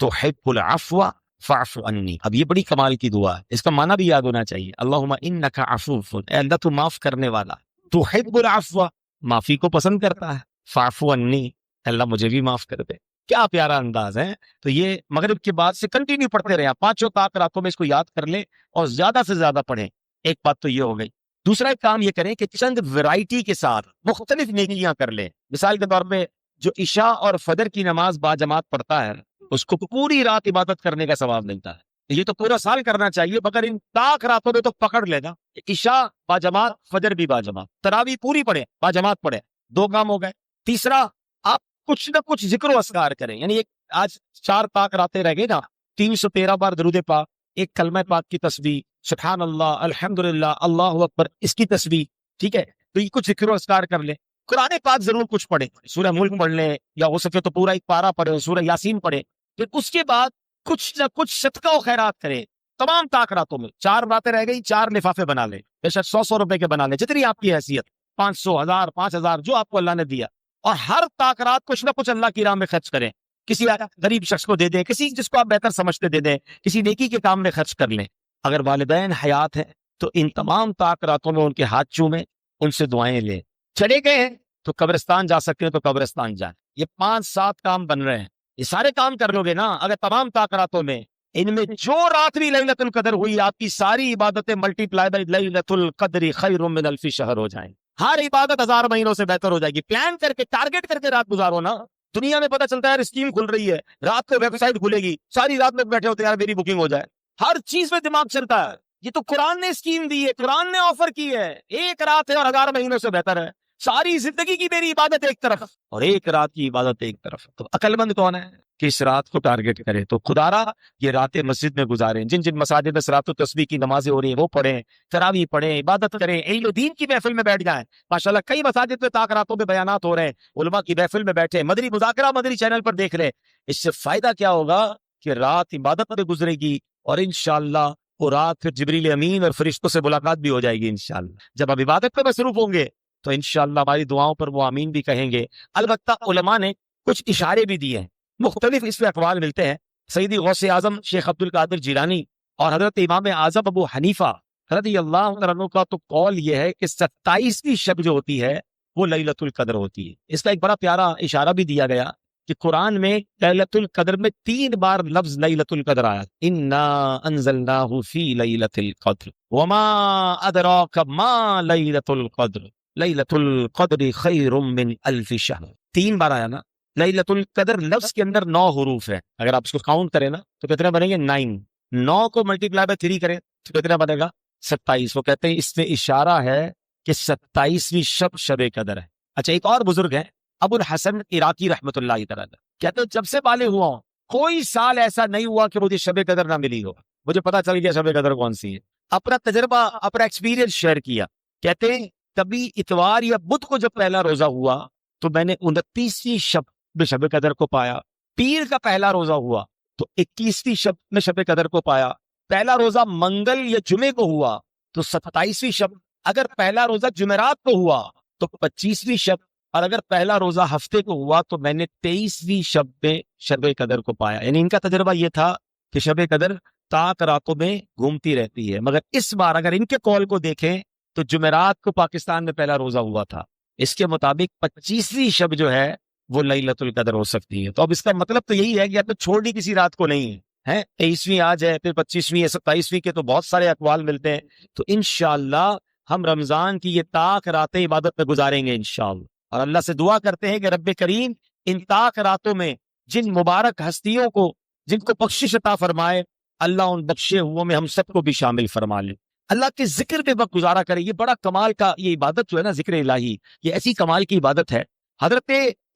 تحب العفو فاعف عنی. اب یہ بڑی کمال کی دعا ہے، اس کا معنی بھی یاد ہونا چاہیے. اللہم انک عفو، اے اللہ تو معاف کرنے والا، تحب العفو معافی کو پسند کرتا ہے، فاعف عنی اللہ مجھے بھی معاف کر دے. کیا پیارا انداز ہے. تو یہ مغرب کے بعد سے کنٹینیو پڑھتے رہے، 5 طاق راتوں میں اس کو یاد کر لیں اور زیادہ سے زیادہ پڑھیں. ایک بات تو یہ ہو گئی. دوسرا ایک کام یہ کریں کہ چند ویرائٹی کے ساتھ مختلف نیکیاں کر لیں. مثال کے طور پہ جو عشاء اور فجر کی نماز با جماعت پڑھتا ہے اس کو پوری رات عبادت کرنے کا ثواب ملتا ہے. یہ تو پورا سال کرنا چاہیے، مگر ان طاق راتوں میں تو پکڑ لے گا. عشاء با جماعت، فجر بھی با جماعت، تراویح پوری پڑھے، با جماعت پڑھے، 2 کام ہو گئے. تیسرا آپ کچھ نہ کچھ ذکر و اذکار کریں. یعنی ایک آج 4 طاق راتیں رہ گئی نا، 313 بار درود پاک، ایک کلمہ پاک کی تسبیح، سبحان اللہ، الحمدللہ، اللہ اکبر، اس کی تسبیح. ٹھیک ہے، تو یہ کچھ ذکر و اذکار کر لیں. قرآن پاک ضرور کچھ پڑھیں، سورہ ملک پڑھ لیں یا ہو سکے تو پورا ایک پارہ پڑھیں، سورہ یاسین پڑھیں. پھر اس کے بعد کچھ نہ کچھ صدقہ و خیرات کریں. تمام طاق راتوں میں 4 راتیں رہ گئی، 4 لفافے بنا لیں، بے شک 100 روپے کے بنا لیں، جتنی آپ کی حیثیت، 500، 1000، 5000 جو آپ کو اللہ نے دیا. اور ہر طاق رات کچھ نہ کچھ اللہ کی راہ میں خرچ کریں. کسی غریب شخص کو دے دیں، کسی جس کو آپ بہتر سمجھتے دے دیں، کسی نیکی کے کام میں خرچ کر لیں. اگر والدین حیات ہیں تو ان تمام طاق راتوں میں ان کے ہاتھ چومیں، ان سے دعائیں لیں. چلے گئے ہیں تو قبرستان جا سکتے ہیں تو قبرستان جائیں. یہ 5-7 کام بن رہے ہیں، یہ سارے کام کر لو گے نا اگر تمام طاق راتوں میں. ان میں جو رات بھی لیلۃ القدر ہوئی آپ کی ساری عبادتیں ملٹی پلائی بائی لیلۃ القدر خیر من الف شہر ہو جائیں. ہر عبادت 1000 مہینوں سے بہتر ہو جائے گی. پلان کر کے ٹارگٹ کر کے رات گزارو نا. دنیا میں پتہ چلتا ہے اسکیم کھل رہی ہے، رات کو ویب سائٹ کھلے گی، ساری رات میں بیٹھے ہوتے ہیں یار میری بکنگ ہو جائے. ہر چیز میں دماغ چلتا ہے. یہ تو قرآن نے اسکیم دی ہے، قرآن نے آفر کی ہے. ایک رات ہے اور 1000 مہینوں سے بہتر ہے. ساری زندگی کی میری عبادت ایک طرف اور ایک رات کی عبادت ایک طرف. تو عقل مند کون ہے کہ اس رات کو ٹارگٹ کرے؟ تو خدارا یہ راتیں مسجد میں گزاریں. جن جن مساجد میں صلاۃ التسبیح کی نمازیں ہو رہی ہیں وہ پڑھیں، تراویح پڑھیں، عبادت کریں، علم و دین کی محفل میں بیٹھ جائیں. ماشاءاللہ کئی مساجد میں طاق راتوں میں بیانات ہو رہے ہیں، علماء کی محفل میں بیٹھے، مدنی مذاکرہ مدنی چینل پر دیکھ لیں. اس سے فائدہ کیا ہوگا کہ رات عبادت میں گزرے گی اور انشاءاللہ وہ رات پھر جبریل امین اور فرشتوں سے ملاقات بھی ہو جائے گی انشاءاللہ. جب آپ عبادت میں مصروف ہوں گے تو انشاءاللہ ہماری دعاؤں پر وہ آمین بھی کہیں گے۔ البتہ علماء نے کچھ اشارے بھی دیے ہیں، مختلف اس میں اقوال ملتے ہیں۔ سیدی غوث اعظم شیخ عبد القادر جیلانی اور حضرت امام اعظم ابو حنیفہ رضی اللہ عنہ کا تو قول یہ ہے کہ 27ویں شب جو ہوتی ہے وہ لیلۃ القدر ہوتی ہے۔ اس کا ایک بڑا پیارا اشارہ بھی دیا گیا کہ قرآن میں لیلۃ القدر میں 3 بار لفظ لیلۃ القدر آیا، انا انزلناہ فی لیلۃ القدر وما ادراک ما لیلۃ القدر لیلۃ القدر خیر من الف شہر۔ 3 بار آیا نا۔ لیلۃ القدر لفظ کے اندر 9 حروف ہے، اگر آپ اس کو کاؤنٹ کریں نا تو کتنے بنے گے؟ 9۔ 9 کو ملٹیپلائی بائی 3 کریں تو کتنا بنے گا؟ 27۔ وہ کہتے ہیں اس میں اشارہ ہے کہ 27ویں شب قدر ہے۔ اچھا، ایک اور بزرگ ہیں ابو الحسن عراقی رحمۃ اللہ تعالی، کہتے ہیں جب سے بالغ ہوا ہوں کوئی سال ایسا نہیں ہوا کہ مجھے شب قدر نہ ملی ہو، مجھے پتا چل گیا شب قدر کون سی ہے۔ اپنا تجربہ، اپنا ایکسپیرینس شیئر کیا۔ کہتے ہیں کبھی اتوار یا بدھ کو جب پہلا روزہ ہوا تو میں نے 29ویں شب میں شب قدر کو پایا، پیر کا پہلا روزہ ہوا تو 21ویں شب میں شب قدر کو پایا، پہلا روزہ منگل یا جمعے کو ہوا تو 27ویں شب، اگر پہلا روزہ جمعرات کو ہوا تو 25ویں شب، اور اگر پہلا روزہ ہفتے کو ہوا تو میں نے 23ویں شب میں شب قدر کو پایا۔ یعنی ان کا تجربہ یہ تھا کہ شب قدر طاق راتوں میں گھومتی رہتی ہے، مگر اس بار اگر ان کے قول کو دیکھیں تو جمعرات کو پاکستان میں پہلا روزہ ہوا تھا، اس کے مطابق 25ویں شب جو ہے وہ لیلۃ القدر ہو سکتی ہے۔ تو اب اس کا مطلب تو یہی ہے کہ یا تو چھوڑی کسی رات کو نہیں ہے، 23ویں آج ہے، پھر 25ویں ہے، 27ویں کے تو بہت سارے اقوال ملتے ہیں۔ تو انشاءاللہ ہم رمضان کی یہ طاق راتیں عبادت میں گزاریں گے انشاءاللہ، اور اللہ سے دعا کرتے ہیں کہ رب کریم ان طاق راتوں میں جن مبارک ہستیوں کو جن کو بخشش عطا فرمائے، اللہ ان بخشے ہوا میں ہم سب کو بھی شامل فرما لے۔ اللہ کے ذکر پہ وقت گزارا کرے، یہ بڑا کمال کا، یہ عبادت جو ہے نا ذکر الہی، یہ ایسی کمال کی عبادت ہے۔ حضرت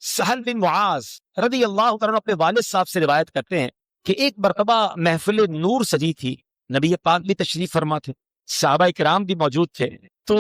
سہل بن معاذ رضی اللہ تعالیٰ اپنے والد صاحب سے روایت کرتے ہیں کہ ایک مرتبہ محفل نور سجی تھی، نبی پاک بھی تشریف فرما تھے، صحابہ کرام بھی موجود تھے، تو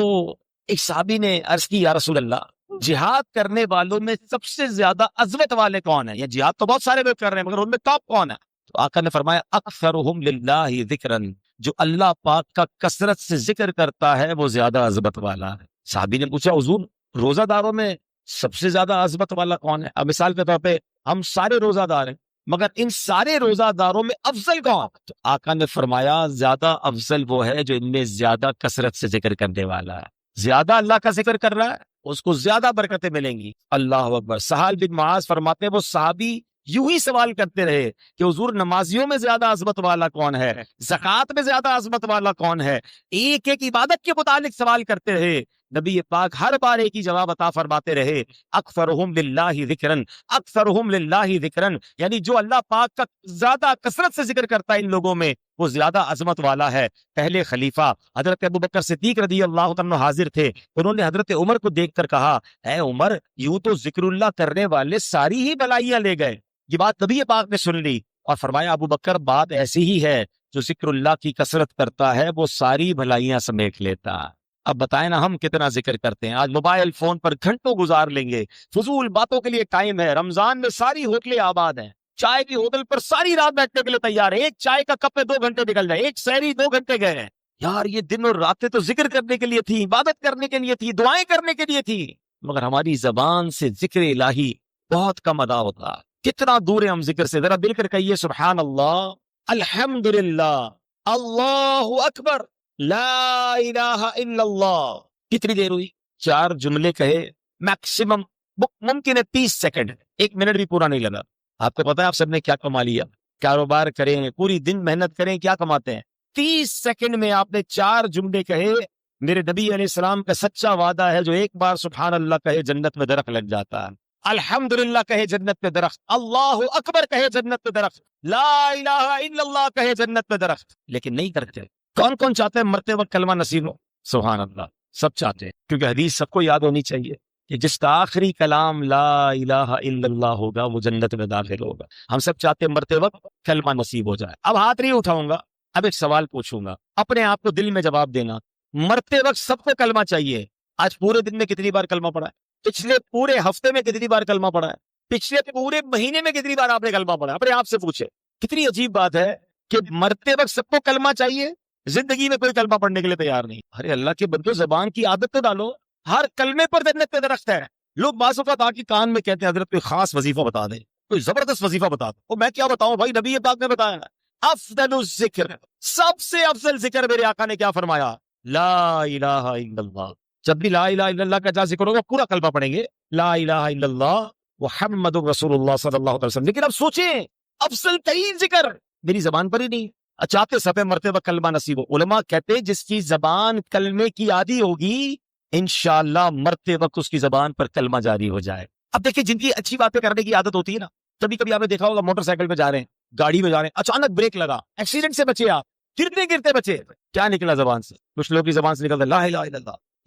ایک صحابی نے عرض کی یا رسول اللہ، جہاد کرنے والوں میں سب سے زیادہ عظمت والے کون ہیں؟ یا جہاد تو بہت سارے لوگ کر رہے ہیں مگر ان میں ٹاپ کون ہے؟ تو آقا نے فرمایا اکثرہم للہ ذکرن، جو اللہ پاک کا کثرت سے ذکر کرتا ہے وہ زیادہ عظمت والا ہے۔ صحابی نے پوچھا حضور روزہ داروں میں سب سے زیادہ عظمت والا کون ہے؟ اب مثال کے طور پہ ہم سارے روزہ دار ہیں مگر ان سارے روزہ داروں میں افضل کون؟ تو آقا نے فرمایا زیادہ افضل وہ ہے جو ان میں زیادہ کثرت سے ذکر کرنے والا ہے، زیادہ اللہ کا ذکر کر رہا ہے اس کو زیادہ برکتیں ملیں گی۔ اللہ اکبر۔ سہل بن معاذ فرماتے ہیں وہ صحابی یوں ہی سوال کرتے رہے کہ حضور نمازیوں میں زیادہ عظمت والا کون ہے، زکوٰۃ میں زیادہ عظمت والا کون ہے، ایک ایک عبادت کے متعلق سوال کرتے رہے۔ نبی پاک ہر بار ایک ہی جواب عطا فرماتے رہے، اکثرہم للہ ذکرن، اکثرہم للہ ذکرن، یعنی جو اللہ پاک کا زیادہ کثرت سے ذکر کرتا ہے ان لوگوں میں وہ زیادہ عظمت والا ہے۔ پہلے خلیفہ حضرت ابوبکر صدیق رضی اللہ عنہ حاضر تھے، انہوں نے حضرت عمر کو دیکھ کر کہا اے عمر، یوں تو ذکر اللہ کرنے والے ساری ہی بلائیاں لے گئے۔ یہ بات نبی پاک نے سن لی اور فرمایا ابوبکر بات ایسی ہی ہے، جو ذکر اللہ کی کثرت کرتا ہے وہ ساری بھلائیاں سمیٹ لیتا ہے۔ اب بتائیں نا ہم کتنا ذکر کرتے ہیں، آج موبائل فون پر گھنٹوں گزار لیں گے، فضول باتوں کے لیے ٹائم ہے۔ رمضان میں ساری ہوٹلیں آباد ہیں، چائے کی ہوٹل پر ساری رات بیٹھنے کے لیے تیار ہے، ایک چائے کا کپ میں 2 گھنٹے نکل جائے، ایک سحری 2 گھنٹے گئے ہیں۔ یار یہ دن اور راتیں تو ذکر کرنے کے لیے تھی، عبادت کرنے کے لیے تھی، دعائیں کرنے کے لیے تھی، مگر ہماری زبان سے ذکر الہی بہت کم ادا ہوتا۔ کتنا دور ہے ہم ذکر سے، ذرا مل کر کہیے سبحان اللہ، الحمدللہ، اللہ اکبر، لا الہ الا اللہ۔ کتنی دیر ہوئی؟ 4 جملے کہے، میکسیمم ممکن ہے 30 سیکنڈ، 1 منٹ بھی پورا نہیں لگا۔ آپ کو پتا ہے آپ سب نے کیا کما لیا؟ کاروبار کریں، پوری دن محنت کریں، کیا کماتے ہیں؟ 30 سیکنڈ میں آپ نے 4 جملے کہے۔ میرے نبی علیہ السلام کا سچا وعدہ ہے جو ایک بار سبحان اللہ کہے جنت میں درخت لگ جاتا ہے، الحمدللہ کہے جنت میں درخت، اللہ اکبر کہے جنت میں درخت، لا الہ الا اللہ کہے جنت میں درخت۔ لیکن نہیں کرتے۔ کون کون چاہتے ہیں مرتے وقت کلمہ نصیب ہو؟ سبحان اللہ، سب چاہتے ہیں، کیونکہ حدیث سب کو یاد ہونی چاہیے کہ جس کا آخری کلام لا الہ الا اللہ ہوگا وہ جنت میں داخل ہوگا۔ ہم سب چاہتے ہیں مرتے وقت کلمہ نصیب ہو جائے۔ اب ہاتھ نہیں اٹھاؤں گا، اب ایک سوال پوچھوں گا، اپنے آپ کو دل میں جواب دینا۔ مرتے وقت سب کو کلمہ چاہیے، آج پورے دن میں کتنی بار کلمہ پڑھا ہے؟ پچھلے پورے ہفتے میں کتنی بار کلمہ پڑھا ہے؟ پچھلے پورے مہینے میں کتنی بار آپ نے کلمہ پڑھا ہے؟ اپنے آپ سے پوچھے۔ کتنی عجیب بات ہے کہ مرتے وقت سب کو کلمہ چاہیے، زندگی میں کوئی کلمہ پڑھنے کے لیے تیار نہیں۔ ارے اللہ کے بندو، زبان کی عادت تو ڈالو، ہر کلمے پر جنت پہ درخت ہے. لوگ بعض اوقات آ کے کان میں کہتے ہیں حضرت کوئی خاص وظیفہ بتا دیں, کوئی زبردست وظیفہ بتا دیں. وہ میں کیا بتاؤں بھائی, نبی پاک نے بتایا افضل الذکر, سب سے افضل ذکر میرے آقا نے کیا فرمایا, لا الہ الا اللہ. جب بھی لا الہ الا اللہ کا جہاں ذکر ہوگا پورا کلمہ پڑھیں گے, لا الہ الا اللہ محمد رسول اللہ صلی اللہ علیہ وسلم. لیکن اب سوچیں, افضل ترین ذکر میری زبان پر ہی نہیں. چاہتے سفے مرتبہ کلمہ نصیب ہو. علماء کہتے جس کی زبان کلمے کی عادی ہوگی انشاءاللہ مرتے وقت اس کی زبان پر کلمہ جاری ہو جائے. اب دیکھیں جن کی اچھی باتیں کرنے کی عادت ہوتی ہے نا, کبھی کبھی آپ نے دیکھا ہوگا موٹر سائیکل پہ جا رہے ہیں, گاڑی میں جا رہے ہیں, اچانک بریک لگا, ایکسیڈنٹ سے بچے, آپ گرتے بچے, کیا نکلا زبان سے؟ کچھ لوگ کی زبان سے نکلتا لا الہ الا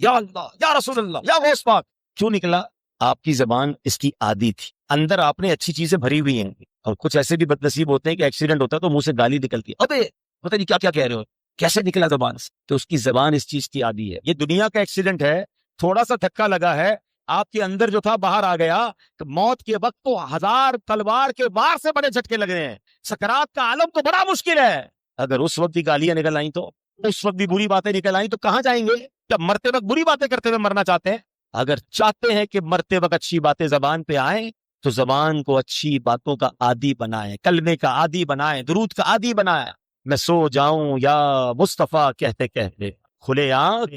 اللہ یا رسول اللہ یا غوث پاک. کیوں نکلا؟ آپ کی زبان اس کی عادی تھی, اندر آپ نے اچھی چیزیں بھری ہوئی ہیں. اور کچھ ایسے بھی بدنصیب ہوتے ہیں کہ ایکسیڈنٹ ہوتا ہے تو منہ سے گالی نکلتی ہے, ابے پتہ نہیں کیا کہہ رہے ہو, کیسے نکلا زبان سے؟ تو اس کی زبان اس چیز کی عادی ہے. یہ دنیا کا ایکسیڈنٹ ہے, تھوڑا سا دھکا لگا ہے, آپ کے اندر جو تھا باہر آ گیا. تو موت کے وقت تو 1000 تلوار کے وار سے بڑے جھٹکے لگ رہے ہیں. سکرات کا عالم تو بڑا مشکل ہے. اگر اس وقت بھی گالیاں نکل آئیں, تو اس وقت بھی بری باتیں نکل آئیں, تو کہاں جائیں گے؟ جب مرتے وقت بری باتیں کرتے ہوئے مرنا چاہتے ہیں. اگر چاہتے ہیں کہ مرتے وقت اچھی باتیں زبان پہ آئیں تو زبان کو اچھی باتوں کا عادی بنائیں, کلمے کا عادی بنائیں, درود کا عادی بنائیں. میں سو جاؤں یا مصطفیٰ کہتے کہتے, کھلے آنکھ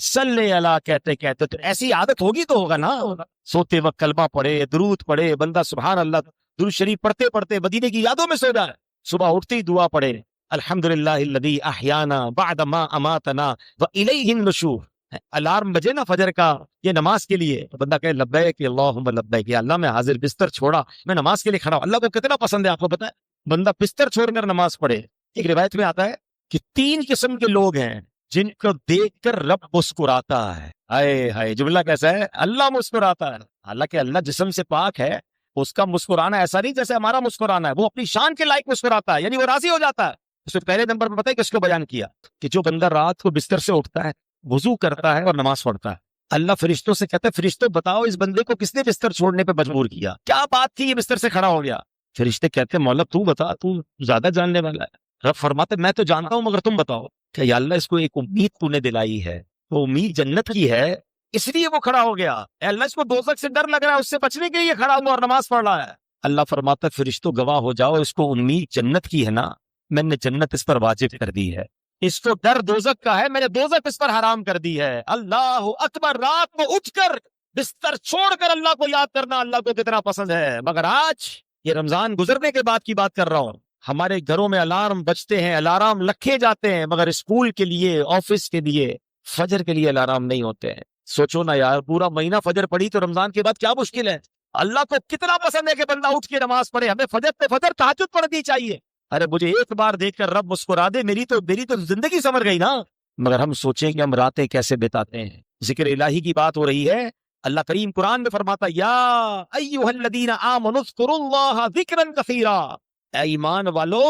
صلی اللہ کہتے کہتے, تو ایسی عادت ہوگی تو ہوگا نا. سوتے وقت کلمہ پڑھے, درود پڑھے, بندہ سبحان اللہ درود شریف پڑھتے پڑھتے مدینے کی یادوں میں سو جائے. صبح اٹھتے ہی دعا پڑھے, الحمدللہ الذی احیانا بعد ما اماتنا والیہ النشور. الارم بجے نا فجر کا, یہ نماز کے لیے, بندہ کہے لبیک اللہم لبیک, یا اللہ میں حاضر بستر چھوڑا, میں نماز کے لیے کھڑا ہوں. اللہ کو کتنا پسند ہے آپ کو پتہ ہے؟ بندہ بستر چھوڑ کر نماز پڑھے. ایک روایت میں آتا ہے کہ 3 قسم کے لوگ ہیں جن کو دیکھ کر رب مسکراتا ہے. ہائے ہائے, جملہ کیسا ہے, اللہ مسکراتا ہے. حالانکہ اللہ جسم سے پاک ہے, اس کا مسکرانا ایسا نہیں جیسے ہمارا مسکرانا ہے, وہ اپنی شان کے لائق مسکراتا ہے, یعنی وہ راضی ہو جاتا ہے. اس میں پہلے نمبر پر پتہ ہے کس کو بیان کیا, کہ جو بندہ رات کو بستر سے اٹھتا ہے, وضو کرتا ہے اور نماز پڑھتا ہے. اللہ فرشتوں سے کہتا ہے, فرشتوں بتاؤ اس بندے کو کس نے بستر چھوڑنے پہ مجبور کیا, کیا بات تھی یہ بستر سے کھڑا ہو گیا؟ فرشتے کہتے ہیں مولا تو بتا, تو زیادہ جاننے والا ہے. رب فرماتے میں تو جانتا ہوں مگر تم بتاؤ. کہ یا اللہ اس کو ایک امید تو نے دلائی ہے, وہ امید جنت کی ہے, اس لیے وہ کھڑا ہو گیا. اے اللہ اس کو دوزخ سے ڈر لگ رہا ہے, اس سے بچنے کے لیے کھڑا ہوا اور نماز پڑھ رہا ہے. اللہ فرماتا ہے فرشتوں گواہ ہو جاؤ, اس کو امید جنت کی ہے نا, میں نے جنت اس پر واجب کر دی ہے. اس کو ڈر دوزخ کا ہے, میں نے دوزخ اس پر حرام کر دی ہے. اللہ اکبر. رات کو اٹھ کر بستر چھوڑ کر اللہ کو یاد کرنا اللہ کو کتنا پسند ہے. مگر آج یہ رمضان گزرنے کے بعد کی بات کر رہا ہوں, ہمارے گھروں میں الارم بجتے ہیں, الارم رکھے جاتے ہیں, مگر اسکول کے لیے, آفس کے لیے, فجر کے لیے الارم نہیں ہوتے ہیں. سوچو نا یار, پورا مہینہ فجر پڑھی تو رمضان کے بعد کیا مشکل ہے؟ اللہ کو کتنا پسند ہے کہ بندہ اٹھ کے نماز پڑھے. ہمیں فجر پہ فجر تہجد پڑھنی چاہیے. ارے مجھے ایک بار دیکھ کر رب مسکرا دے, میری تو زندگی سنور گئی نا. مگر ہم سوچیں کہ ہم راتیں کیسے بتاتے ہیں. ذکر الہی کی بات ہو رہی ہے, اللہ کریم قرآن میں فرماتا یا ایھا الذین آمنوا اذکروا اللہ ذکرا کثیرا. اے ایمان والو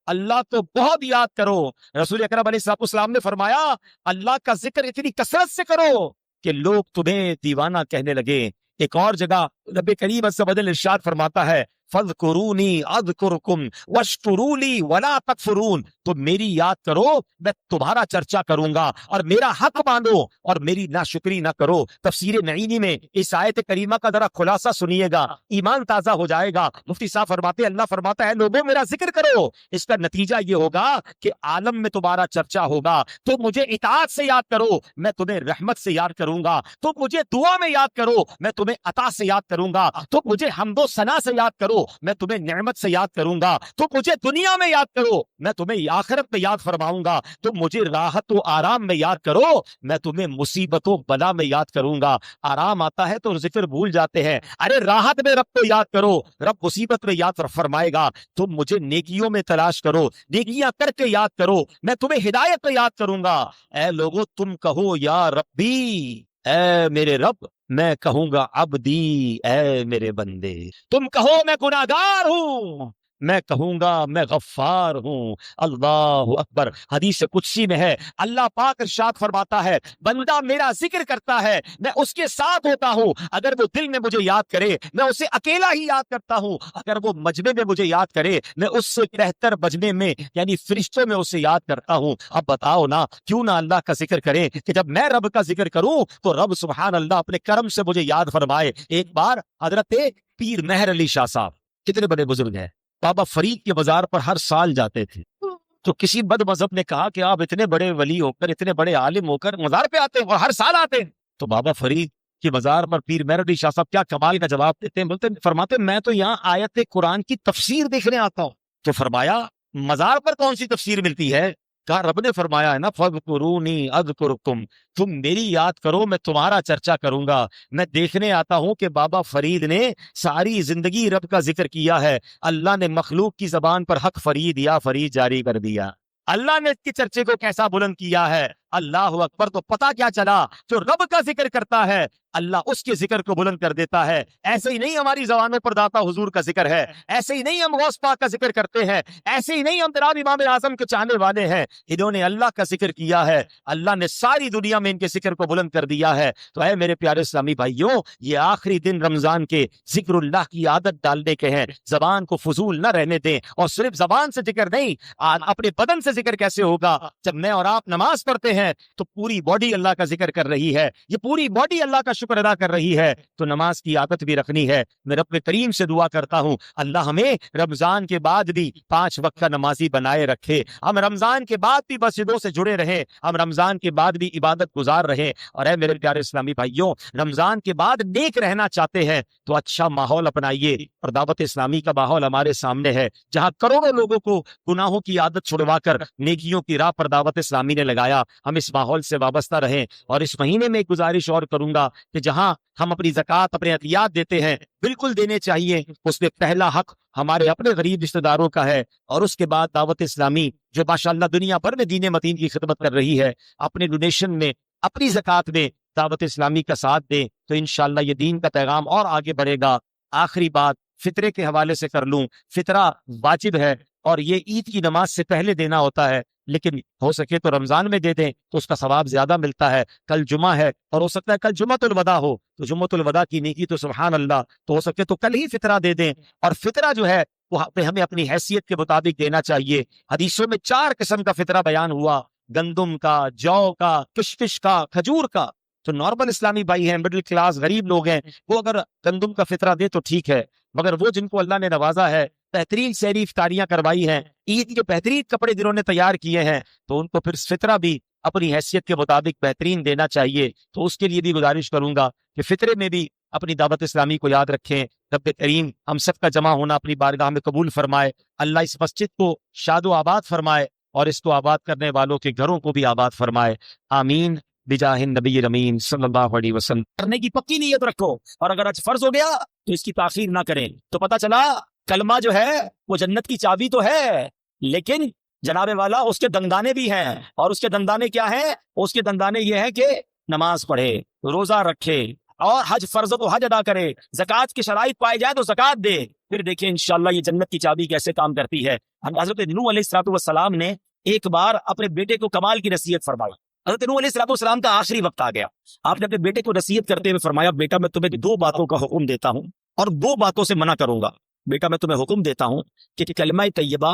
اللہ تو بہت یاد کرو. رسول اکرم علیہ السلام نے فرمایا اللہ کا ذکر اتنی کثرت سے کرو کہ لوگ تمہیں دیوانہ کہنے لگے. ایک اور جگہ نبی کریم عز و جل ارشاد فرماتا ہے فَاذْكُرُونِي أَذْكُرْكُمْ وَاشْكُرُوا لِي وَلَا تَكْفُرُونَ. تو میری یاد کرو, میں تمہارا چرچا کروں گا, اور میرا حق مانو اور میری ناشکری نہ کرو. تفسیر معینی میں اس آیت کریمہ کا ذرا خلاصہ سنیے گا, ایمان تازہ ہو جائے گا. مفتی صاحب فرماتے اللہ فرماتا ہے لوگوں میرا ذکر کرو, اس کا نتیجہ یہ ہوگا کہ عالم میں تمہارا چرچا ہوگا. تو مجھے اطاعت سے یاد کرو, میں تمہیں رحمت سے یاد کروں گا. تو مجھے دعا میں یاد کرو, میں تمہیں عطا سے یاد کروں گا. تو مجھے حمد و ثنا سے یاد کرو, میں تمہیں نعمت سے یاد کروں گا. تو مجھے دنیا میں یاد کرو, میں تمہیں آخرت میں یاد فرماؤں گا. تو مجھے راحت و آرام میں یاد کرو, میں تمہیں مصیبت و بلا میں یاد کروں گا. آرام آتا ہے تو ذکر بھول جاتے ہیں. ارے راحت میں رب کو یاد کرو, رب مصیبت میں یاد فرمائے گا. تم مجھے نیکیوں میں تلاش کرو, نیکیاں کر کے یاد کرو, میں تمہیں ہدایت میں یاد کروں گا. اے لوگو تم کہو یا ربی, اے میرے رب, میں کہوں گا عبدی, اے میرے بندے. تم کہو میں گناہگار ہوں, میں کہوں گا میں غفار ہوں۔ اللہ اکبر۔ حدیث قدسی میں ہے، اللہ پاک ارشاد فرماتا ہے بندہ میرا ذکر کرتا ہے میں اس کے ساتھ ہوتا ہوں، اگر وہ دل میں مجھے یاد کرے میں اسے اکیلا ہی یاد کرتا ہوں، اگر وہ مجمع میں مجھے یاد کرے میں اس سے بہتر مجمع میں یعنی فرشتوں میں اسے یاد کرتا ہوں۔ اب بتاؤ نا کیوں نہ اللہ کا ذکر کریں کہ جب میں رب کا ذکر کروں تو رب سبحان اللہ اپنے کرم سے مجھے یاد فرمائے۔ ایک بار حضرت پیر مہر علی شاہ صاحب کتنے بڑے بزرگ ہیں، بابا فرید کے بازار پر ہر سال جاتے تھے، تو کسی بد مذہب نے کہا کہ آپ اتنے بڑے ولی ہو کر اتنے بڑے عالم ہو کر مزار پہ آتے ہیں اور ہر سال آتے ہیں، تو بابا فرید کے بازار پر پیر مہر علی شاہ صاحب کیا کمال کا جواب دیتے ہیں، بولتے فرماتے میں تو یہاں آیت قرآن کی تفسیر دیکھنے آتا ہوں۔ تو فرمایا مزار پر کون سی تفسیر ملتی ہے؟ کہا رب نے فرمایا ہے نا فَاذْكُرُونِي أَذْكُرْكُمْ، تم میری یاد کرو میں تمہارا چرچا کروں گا۔ میں دیکھنے آتا ہوں کہ بابا فرید نے ساری زندگی رب کا ذکر کیا ہے، اللہ نے مخلوق کی زبان پر حق فرید یا فرید جاری کر دیا، اللہ نے اس کے چرچے کو کیسا بلند کیا ہے، اللہ اکبر۔ تو پتا کیا چلا، جو رب کا ذکر کرتا ہے اللہ اس کے ذکر کو بلند کر دیتا ہے۔ ایسے ہی نہیں ہماری زبانوں پر داتا حضور کا ذکر ہے، ایسے ہی نہیں ہم غوث پاک کا ذکر کرتے ہیں، ایسے ہی نہیں ہم جناب امام اعظم کے چاہنے والے ہیں، انہوں نے اللہ کا ذکر کیا ہے، اللہ نے ساری دنیا میں ان کے ذکر کو بلند کر دیا ہے۔ تو اے میرے پیارے اسلامی بھائیوں، یہ آخری دن رمضان کے ذکر اللہ کی عادت ڈالنے کے ہیں، زبان کو فضول نہ رہنے دیں، اور صرف زبان سے ذکر نہیں، اپنے بدن سے ذکر کیسے ہوگا؟ جب میں اور آپ نماز پڑھتے ہیں تو پوری باڈی اللہ کا ذکر کر رہی ہے، یہ پوری باڈی اللہ کا شکر ادا کر رہی ہے، تو نماز کی عادت بھی رکھنی ہے۔ میں رب کریم سے دعا کرتا ہوں اللہ ہمیں رمضان کے بعد بھی 5 وقت کا نمازی بنائے رکھے، ہم رمضان کے بعد بھی مسجدوں سے جڑے رہیں، ہم رمضان کے بعد بھی عبادت گزار رہیں۔ اور اے میرے پیارے اسلامی بھائیوں، رمضان کے بعد نیک رہنا چاہتے ہیں تو اچھا ماحول اپنائیے، اور دعوت اسلامی کا ماحول ہمارے سامنے ہے جہاں کروڑوں لوگوں کو گناہوں کی عادت چھڑوا کر نیکیوں کی راہ پر دعوت اسلامی نے لگایا۔ ہم اس ماحول سے وابستہ رہیں، اور اس مہینے میں ایک گزارش اور کروں گا کہ جہاں ہم اپنی زکوٰۃ اپنے عطیات دیتے ہیں بالکل دینے چاہیے، اس میں پہلا حق ہمارے اپنے غریب رشتہ داروں کا ہے، اور اس کے بعد دعوت اسلامی جو ماشاءاللہ دنیا بھر میں دین متین کی خدمت کر رہی ہے، اپنے ڈونیشن میں اپنی زکوٰۃ میں دعوت اسلامی کا ساتھ دیں تو انشاءاللہ یہ دین کا پیغام اور آگے بڑھے گا۔ آخری بات فطرے کے حوالے سے کر لوں، فطرہ واجب ہے اور یہ عید کی نماز سے پہلے دینا ہوتا ہے، لیکن ہو سکے تو رمضان میں دے دیں تو اس کا ثواب زیادہ ملتا ہے۔ کل جمعہ ہے اور ہو سکتا ہے کل جمعۃ الوداع ہو، تو جمعۃ الوداع کی نیکی تو سبحان اللہ، تو ہو سکے تو کل ہی فطرہ دے دیں، اور فطرہ جو ہے وہ ہمیں اپنی حیثیت کے مطابق دینا چاہیے۔ حدیثوں میں 4 قسم کا فطرہ بیان ہوا، گندم کا، جو کا، کشمش کا، کھجور کا۔ تو نارمل اسلامی بھائی ہیں، مڈل کلاس غریب لوگ ہیں، وہ اگر گندم کا فطرہ دے تو ٹھیک ہے، مگر وہ جن کو اللہ نے نوازا ہے، بہترین سحری افطاریاں کروائی ہیں، عید کے بہترین کپڑے جنہوں نے تیار کیے ہیں، تو ان کو پھر فطرہ بھی اپنی حیثیت کے مطابق بہترین دینا چاہیے۔ تو اس کے لیے بھی گزارش کروں گا کہ فطرے میں بھی اپنی دعوت اسلامی کو یاد رکھیں۔ رب کریم ہم سب کا جمع ہونا اپنی بارگاہ میں قبول فرمائے، اللہ اس مسجد کو شاد و آباد فرمائے، اور اس کو آباد کرنے والوں کے گھروں کو بھی آباد فرمائے، آمین بجاہ النبی الامین صلی اللہ علیہ وسلم۔ کرنے کی پکی نیت رکھو، اور اگر آج فرض ہو گیا تو اس کی تاخیر نہ کریں۔ تو پتہ چلا کلمہ جو ہے وہ جنت کی چابی تو ہے، لیکن جناب والا اس کے دندانے بھی ہیں، اور اس کے دندانے کیا ہیں؟ اس کے دندانے یہ ہیں کہ نماز پڑھے، روزہ رکھے، اور حج فرض تو حج ادا کرے، زکوٰۃ کی شرائط پائے جائے تو زکوٰۃ دے، پھر دیکھیں انشاءاللہ یہ جنت کی چابی کیسے کام کرتی ہے۔ حضرت نوح علیہ السلام نے ایک بار اپنے بیٹے کو کمال کی نصیحت فرمائی۔ حضرت نوح علیہ السلام کا آخری وقت آ گیا، آپ نے اپنے بیٹے کو نصیحت کرتے ہوئے فرمایا بیٹا میں تمہیں 2 باتوں کا حکم دیتا ہوں اور 2 باتوں سے منع کروں گا۔ بیٹا میں تمہیں حکم دیتا ہوں کہ کلمہ طیبہ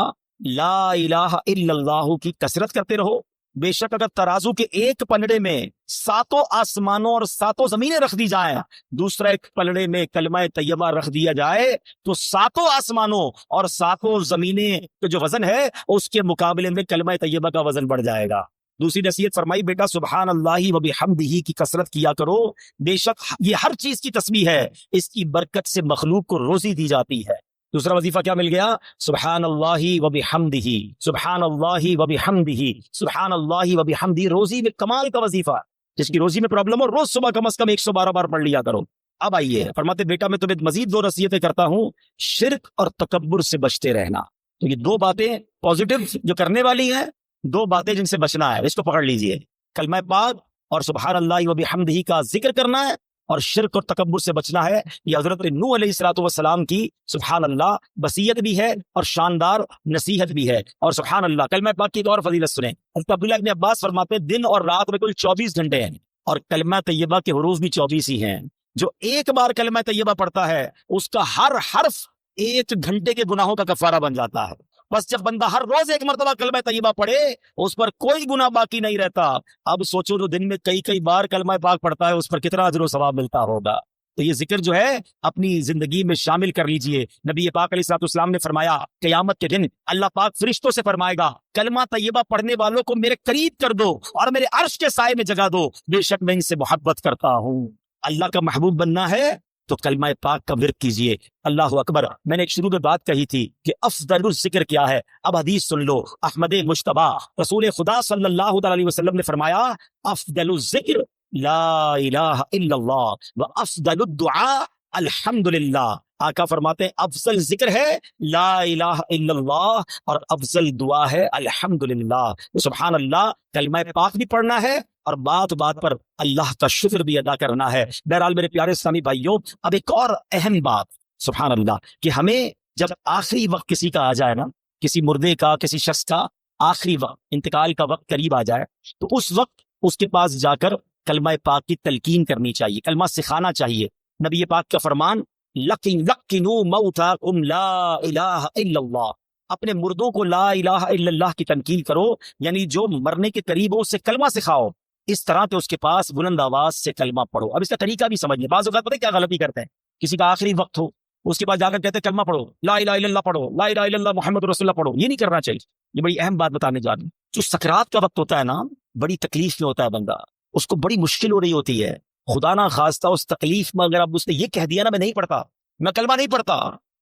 لا الہ الا اللہ کی کثرت کرتے رہو، بے شک اگر ترازو کے ایک پلڑے میں 7 آسمانوں اور 7 زمینیں رکھ دی جائیں، دوسرا ایک پلڑے میں کلمہ طیبہ رکھ دیا جائے، تو 7 آسمانوں اور 7 زمینیں کا جو وزن ہے اس کے مقابلے میں کلمہ طیبہ کا وزن بڑھ جائے گا۔ دوسری نصیحت فرمائی بیٹا سبحان اللہ و بحمدہ کی کثرت کیا کرو، بے شک یہ ہر چیز کی تسبیح ہے، اس کی برکت سے مخلوق کو روزی دی جاتی ہے۔ دوسرا وظیفہ کیا مل گیا؟ سبحان اللہ و بحمدہ، سبحان اللہ و بحمدہ، سبحان اللہ و بحمدہ، روزی میں کمال کا وظیفہ، جس کی روزی میں پرابلم ہو روز صبح کم از کم 112 بار پڑھ لیا کرو۔ اب آئیے فرماتے بیٹا میں تمہیں مزید 2 نصیحتیں کرتا ہوں، شرک اور تکبر سے بچتے رہنا۔ تو یہ 2 باتیں پازیٹو جو کرنے والی ہیں، 2 باتیں جن سے بچنا ہے، اس کو پکڑ لیجئے، کلمہ پاک اور سبحان اللہ و بحمدہ کا ذکر کرنا ہے، اور شرک اور تکبر سے بچنا ہے. یہ حضرت نوح علیہ الصلوۃ والسلام کی سبحان اللہ وصیت بھی ہے اور شاندار نصیحت بھی ہے. اور سبحان اللہ کلمہ پاک کی ایک اور فضیلت سنیں. حضرت عبداللہ ابن عباس فرماتے ہیں دن اور رات میں کل 24 گھنٹے ہیں اور کلمہ طیبہ کے حروف بھی 24 ہی ہیں. جو ایک بار کلمہ طیبہ پڑھتا ہے اس کا ہر حرف 1 گھنٹے کے گناہوں کا کفارہ بن جاتا ہے. بس جب بندہ ہر روز ایک مرتبہ کلمہ طیبہ پڑھے اس پر کوئی گناہ باقی نہیں رہتا. اب سوچو جو دن میں کئی بار کلمہ پاک پڑھتا ہے اس پر کتنا اجر و ثواب ملتا ہوگا. تو یہ ذکر جو ہے اپنی زندگی میں شامل کر لیجئے. نبی پاک علیہ الصلوۃ والسلام نے فرمایا قیامت کے دن اللہ پاک فرشتوں سے فرمائے گا کلمہ طیبہ پڑھنے والوں کو میرے قریب کر دو اور میرے عرش کے سائے میں جگہ دو، بے شک میں ان سے محبت کرتا ہوں. اللہ کا محبوب بننا ہے تو کلمہ پاک کا ورد کیجئے. اللہ اکبر. میں نے ایک شروع میں بات کہی تھی کہ افضل الذکر کیا ہے. اب حدیث سن لو. احمد مجتبی رسول خدا صلی اللہ علیہ وسلم نے فرمایا افضل الذکر لا الہ الا اللہ و افضل الدعاء الحمدللہ. آقا فرماتے ہیں افضل ذکر ہے لا الہ الا اللہ اور افضل دعا ہے الحمدللہ. سبحان اللہ. کلمہ پاک بھی پڑھنا ہے اور بات بات پر اللہ کا شکر بھی ادا کرنا ہے. بہرحال میرے پیارے اسلامی بھائیوں اب ایک اور اہم بات سبحان اللہ کہ ہمیں جب آخری وقت کسی کا آ جائے نا، کسی مردے کا کسی شخص کا آخری وقت انتقال کا وقت قریب آ جائے تو اس وقت اس کے پاس جا کر کلمہ پاک کی تلقین کرنی چاہیے، کلمہ سکھانا چاہیے. نبی پاک کا فرمان لَقِنُوا مَوْتَاكُمْ لَا إِلَٰهَ إِلَّا اللَّهُ. اپنے مردوں کو لا الہ الا اللہ کی تنقیل کرو، یعنی جو مرنے کے قریب ہو اسے کلمہ سکھاؤ. اس طرح کہ اس کے پاس بلند آواز سے کلمہ پڑھو. اب اس کا طریقہ بھی سمجھ لیں. بعض اوقات پتہ ہے کیا غلطی کرتے ہیں، کسی کا آخری وقت ہو اس کے پاس جا کر کہتے ہیں کلمہ پڑھو، لا الہ الا اللہ پڑھو، لا الہ الا اللہ محمد رسول اللہ پڑھو. یہ نہیں کرنا چاہیے. یہ بڑی اہم بات بتانے جا رہی ہوں. جو سکرات کا وقت ہوتا ہے نا بڑی تکلیف میں ہوتا ہے بندہ، اس کو بڑی مشکل ہو رہی ہوتی ہے. خدا نہ خواستہ اس تکلیف میں اگر اب اس نے یہ کہہ دیا نا میں نہیں پڑھتا، میں کلمہ نہیں پڑھتا،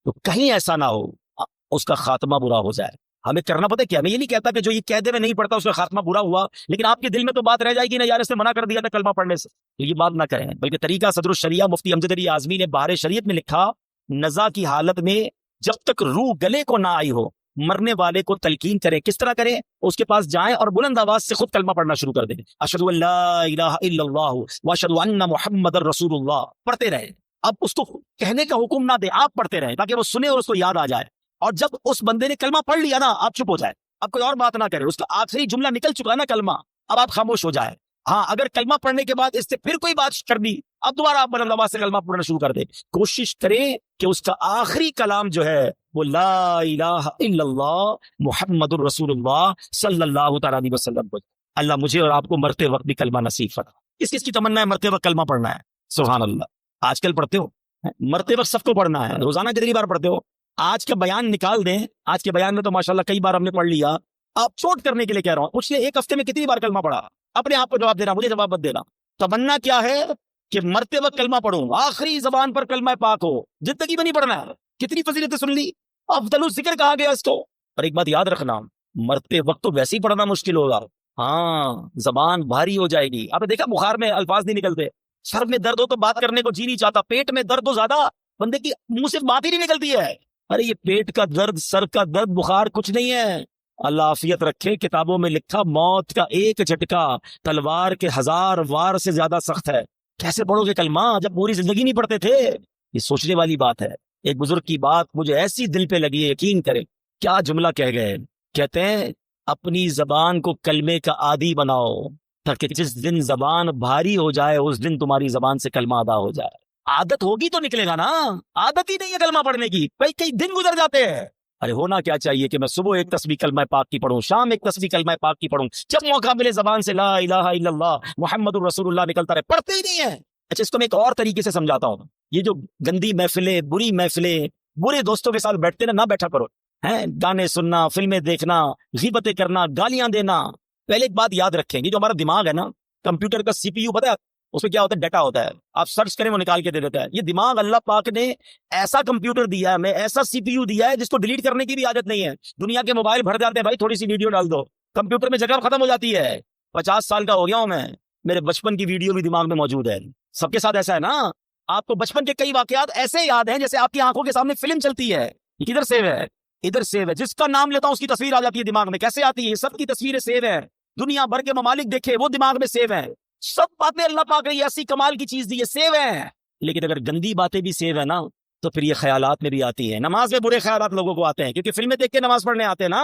تو کہیں ایسا نہ ہو اس کا خاتمہ برا ہو جائے. ہمیں کرنا پتہ ہے کیا، میں یہ نہیں کہتا کہ جو یہ کہہ دے میں نہیں پڑھتا اس کا خاتمہ برا ہوا، لیکن آپ کے دل میں تو بات رہ جائے گی نا یار اس نے منع کر دیا تھا کلمہ پڑھنے سے. تو یہ بات نہ کریں، بلکہ طریقہ صدر الشریعہ مفتی امجد علی اعظمی نے بہار شریعت میں لکھا نزا کی حالت میں جب تک روح گلے کو نہ آئی ہو مرنے والے کو تلقین کریں. کس طرح کریں؟ اس کے پاس جائیں اور بلند آواز سے خود کلمہ پڑھنا شروع کر دیں. اشہد ان لا الہ الا اللہ واشہد ان محمد رسول اللہ پڑھتے رہیں. اب اس کو کہنے کا حکم نہ دیں، آپ پڑھتے رہیں تاکہ وہ سنے اور اس کو یاد آ جائے. اور جب اس بندے نے کلمہ پڑھ لیا نا آپ چپ ہو جائے، اب کوئی اور بات نہ کرے. اس کا آخری جملہ نکل چکا نا کلمہ، اب آپ خاموش ہو جائے. ہاں اگر کلمہ پڑھنے کے بعد اس سے پھر کوئی بات کر دی اب دوبارہ آپ بلند آواز سے کلمہ پڑھنا شروع کر دیں. کوشش کریں کہ اس کا آخری کلام جو ہے وہ لا الہ الا اللہ محمد الرسول اللہ صلی اللہ تعالی علیہ وسلم. اللہ مجھے اور آپ کو مرتے وقت بھی کلمہ نصیب فرما. کس کس کی تمنا ہے مرتے وقت کلمہ پڑھنا ہے؟ سبحان اللہ. آج کل پڑھتے ہو؟ مرتے وقت سب کو پڑھنا ہے. روزانہ کتنی بار پڑھتے ہو؟ آج کا بیان نکال دیں، آج کے بیان میں تو ماشاءاللہ کئی بار ہم نے پڑھ لیا. آپ چوٹ کرنے کے لیے کہہ رہا ہوں، پچھلے ایک ہفتے میں کتنی بار کلمہ پڑھا؟ اپنے آپ کو جواب دینا، مجھے جواب مت دینا. تمنا کیا ہے کہ مرتے وقت کلمہ پڑھوں، آخری زبان پر کلمہ پاک ہو، زندگی میں نہیں پڑھنا ہے. کتنی فضیلتیں سن لی. افضل الذکر کہا گیا اس کو. اور ایک بات یاد رکھنا، مرتے وقت تو ویسے ہی پڑھنا مشکل ہوگا. ہاں زبان بھاری ہو جائے گی. آپ نے دیکھا بخار میں الفاظ نہیں نکلتے، سر میں درد ہو تو بات کرنے کو جی نہیں چاہتا، پیٹ میں درد ہو زیادہ بندے کی منہ سے بات ہی نہیں نکلتی ہے. ارے یہ پیٹ کا درد، سر کا درد، بخار کچھ نہیں ہے. اللہ عافیت رکھے. کتابوں میں لکھا موت کا ایک جھٹکا تلوار کے 1000 وار سے زیادہ سخت ہے. کیسے پڑھو گے کلمہ جب پوری زندگی نہیں پڑھتے تھے؟ یہ سوچنے والی بات ہے. ایک بزرگ کی بات مجھے ایسی دل پہ لگی ہے، یقین کریں. کیا جملہ کہہ گئے، کہتے ہیں اپنی زبان کو کلمے کا عادی بناؤ تاکہ جس دن زبان بھاری ہو جائے اس دن تمہاری زبان سے کلمہ ادا ہو جائے. عادت ہوگی تو نکلے گا نا. عادت ہی نہیں ہے کلمہ پڑھنے کی، کئی دن گزر جاتے ہیں. ارے ہونا کیا چاہیے کہ میں صبح ایک تسبیح کلمہ پاک کی پڑھوں، شام ایک تسبیح کلمہ پاک کی پڑھوں، جب موقع ملے زبان سے لا الہ الا اللہ محمد الرسول اللہ نکلتا رہے. پڑھتے ہی نہیں ہے. اچھا اس کو میں ایک اور طریقے سے سمجھاتا ہوں. یہ جو گندی محفلیں، بری محفلیں، برے دوستوں کے ساتھ بیٹھتے نا، نہ بیٹھا کرو. گانے سننا، فلمیں دیکھنا، غیبتیں کرنا، گالیاں دینا. پہلے ایک بات یاد رکھیں، یہ جو ہمارا دماغ ہے نا، کمپیوٹر کا سی پی یو پتہ ہے اس میں کیا ہوتا ہے؟ ڈیٹا ہوتا ہے. آپ سرچ کریں وہ نکال کے دے دیتا ہے. یہ دماغ اللہ پاک نے ایسا کمپیوٹر دیا ہے، ہمیں ایسا سی پی یو دیا ہے جس کو ڈیلیٹ کرنے کی بھی عادت نہیں ہے. دنیا کے موبائل بھر جاتے ہیں، بھائی تھوڑی سی ویڈیو ڈال دو، کمپیوٹر میں جگہ ختم ہو جاتی ہے. 50 سال کا ہو گیا ہوں میں، میرے بچپن کی ویڈیو بھی دماغ میں موجود ہے. سب کے ساتھ ایسا ہے نا؟ آپ کو بچپن کے کئی واقعات ایسے یاد ہیں جیسے آپ کی آنکھوں کے سامنے فلم چلتی ہے. یہ کدھر سیو ہے؟ ادھر سیو ہے. جس کا نام لیتا ہوں اس کی تصویر آ جاتی ہے دماغ میں. کیسے آتی ہے؟ یہ سب کی تصویریں سیو ہے. دنیا بھر کے ممالک دیکھے وہ دماغ میں سیو ہے. سب باتیں اللہ پاک نے ایسی کمال کی چیز دی ہے، سیو ہے، لیکن اگر گندی باتیں بھی سیو ہے نا تو پھر یہ خیالات میں بھی آتی ہیں. نماز میں برے خیالات لوگوں کو آتے ہیں کیونکہ فلمیں دیکھ کے نماز پڑھنے آتے ہیں نا.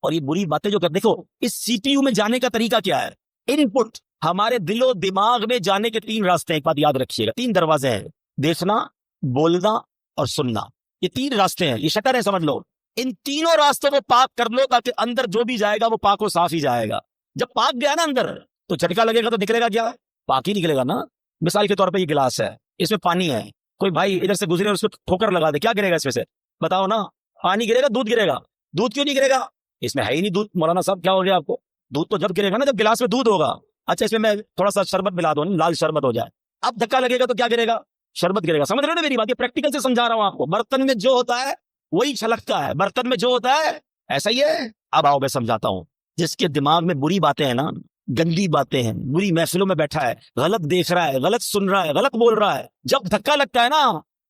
اور یہ بری باتیں جو دیکھو اس سی پی یو میں جانے کا طریقہ کیا ہے؟ ان پٹ ہمارے دل و دماغ میں جانے کے 3 راستے ہیں. ایک بات یاد رکھیے گا، 3 دروازے ہیں: دیکھنا، بولنا اور سننا. یہ 3 راستے ہیں، یہ شٹر ہے، سمجھ لو. ان تینوں راستوں کو پاک کر لو تاکہ اندر جو بھی جائے گا وہ پاک و صاف ہی جائے گا. جب پاک گیا نا اندر تو جھٹکا لگے گا تو نکلے گا کیا؟ پاک ہی نکلے گا نا. مثال کے طور پہ یہ گلاس ہے، اس میں پانی ہے، کوئی بھائی ادھر سے گزرے اور اس کو ٹھوکر لگا دے، کیا گرے گا اس میں سے؟ بتاؤ نا. پانی گرے گا، دودھ گرے گا. دودھ کیوں نہیں گرے گا؟ اس میں ہے ہی نہیں دودھ. مولانا صاحب کیا ہو گیا آپ کو؟ دودھ تو جب گرے گا نا جب گلاس میں دودھ ہوگا. اچھا اس میں تھوڑا سا شربت ملا دو، لال شربت ہو جائے، اب دھکا لگے گا تو کیا گرے گا؟ شربت گرے گا. سمجھ رہے ہو نا میری بات؟ یہ پریکٹیکل سے سمجھا رہا ہوں آپ کو. برتن میں جو ہوتا ہے وہی چھلکتا ہے، برتن میں جو ہوتا ہے ایسا ہی ہے. اب آؤ میں سمجھاتا ہوں. جس کے دماغ میں بری باتیں ہیں نا، گندی باتیں ہیں، بری محفلوں میں بیٹھا ہے، غلط دیکھ رہا ہے، غلط سن رہا ہے، غلط بول رہا ہے، جب دھکا لگتا ہے نا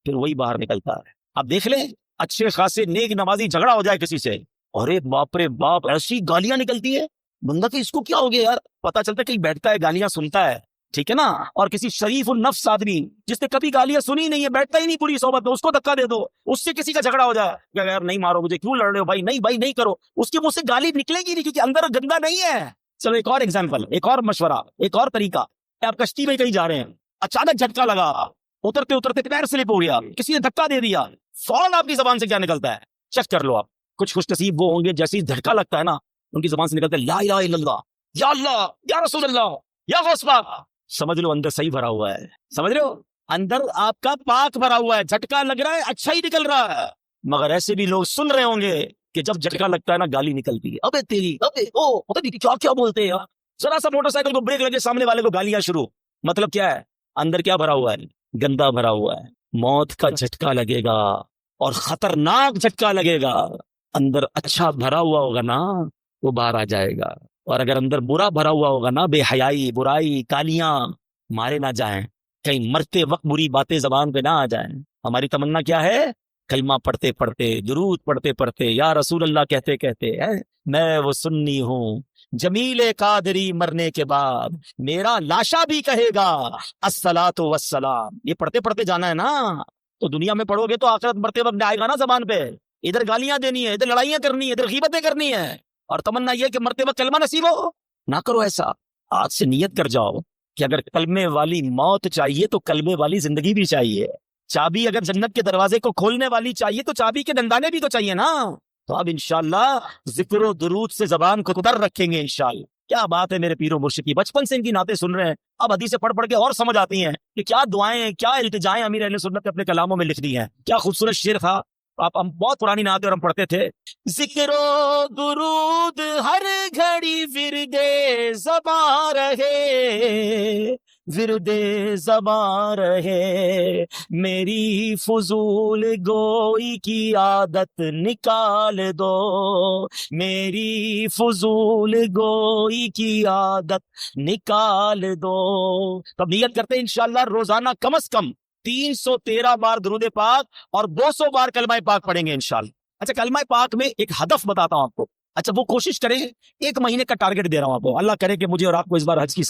پھر وہی باہر نکلتا ہے. اب دیکھ لیں اچھے خاصے نیک نمازی جھگڑا ہو جائے کسی سے، ارے باپ رے باپ ایسی گالیاں نکلتی ہے، بندہ کہ اس کو کیا ہو گیا یار. پتا چلتا ہے کہیں بیٹھتا ہے گالیاں سنتا ہے، ٹھیک ہے نا. اور کسی شریف النفس آدمی جس نے کبھی گالیاں سنی نہیں ہے، بیٹھتا ہی نہیں پوری صحبت میں، اس کو دھکا دے دو، اس سے کسی کا جھگڑا ہو جائے، کہ یار نہیں مارو مجھے، کیوں لڑ رہے ہو بھائی، نہیں بھائی نہیں کرو، اس کے منہ سے گالی نکلے گی نہیں کیونکہ اندر گندا نہیں ہے. چلو ایک اور ایگزامپل، ایک اور مشورہ، ایک اور طریقہ. آپ کشتی میں کہیں جا رہے ہیں، اچانک جھٹکا لگا، اترتے اترتے پیر سلپ ہو گیا، کسی نے دھکا دے دیا، فوراً آپ کی زبان سے کیا نکلتا ہے؟ چیک کر لو آپ. کچھ خوش نصیب وہ ہوں گے جیسے ہی دھکا لگتا ہے نا ان کی زبان سے نکلتا ہے لا الہ الا اللہ، یا اللہ، یا رسول اللہ، یا غوث پاک. سمجھ لو اندر صحیح بھرا ہوا ہے. سمجھ رہے ہو؟ اندر آپ کا پاک بھرا ہوا ہے، جھٹکا لگ رہا ہے اچھا ہی نکل رہا ہے. مگر ایسے بھی لوگ سن رہے ہوں گے کہ جب جھٹکا لگتا ہے نا گالی نکلتی ہے، ابے تیری، ابے او، پتہ نہیں کیا کیا بولتے ہیں یار. ذرا سا موٹر سائیکل کو بریک لگے سامنے والے کو گالیاں شروع. مطلب کیا ہے؟ اندر کیا بھرا ہوا ہے؟ گندا بھرا ہوا ہے. موت کا جھٹکا لگے گا اور خطرناک جھٹکا لگے گا. اندر اچھا بھرا ہوا ہوگا نا وہ باہر آ جائے گا. اور اگر اندر برا بھرا ہوا ہوگا نا، بے حیائی، برائی، گالیاں، مارے نہ جائیں، کہیں مرتے وقت بری باتیں زبان پہ نہ آ جائیں. ہماری تمنا کیا ہے؟ کلمہ پڑھتے پڑھتے، درود پڑھتے پڑھتے، یا رسول اللہ کہتے کہتے میں وہ سنی ہوں جمیل قادری مرنے کے بعد میرا لاشا بھی کہے گا الصلاۃ والسلام. یہ پڑھتے پڑھتے جانا ہے نا. تو دنیا میں پڑھو گے تو آخرت مرتے وقت آئے گا نا زبان پہ. ادھر گالیاں دینی ہے، ادھر لڑائیاں کرنی ہے، ادھر غیبتیں کرنی ہے، اور تمنا یہ کہ مرتے وقت کلمہ نصیب ہو. نہ کرو ایسا. آج سے نیت کر جاؤ کہ اگر کلمے والی موت چاہیے تو کلمے والی زندگی بھی چاہیے. چابی اگر جنت کے دروازے کو کھولنے والی چاہیے تو چابی کے دندانے بھی تو چاہیے نا. تو اب انشاءاللہ ذکر و درود سے زبان کو قدر رکھیں گے انشاءاللہ. کیا بات ہے میرے پیرو مرشد کی، بچپن سے ان کی نعتیں سن رہے ہیں، اب حدیثیں پڑھ پڑھ کے اور سمجھ آتی ہیں کہ کیا دعائیں، کیا التجائیں امیر اہل سنت نے اپنے کلاموں میں لکھ دی ہیں. کیا خوبصورت شعر تھا. ہم بہت پرانی نعتیں اور ہم پڑھتے تھے. ذکر و درود ہر گھڑی ورد زباں رہے، ورد زباں رہے، میری فضول گوئی کی عادت نکال دو، میری فضول گوئی کی عادت نکال دو. تب نیت کرتے ہیں انشاءاللہ روزانہ کم از کم 313 بار درود پاک اور 200 بار کلمہ پاک پڑھیں گے انشاءاللہ. اچھا کلمہ پاک میں ایک ہدف بتاتا ہوں آپ کو. اچھا وہ کوشش کریں، 1 مہینے کا ٹارگٹ دے رہا ہوں آپ کو. اللہ کرے کہ مجھے اور آپ کو اس بار حج کی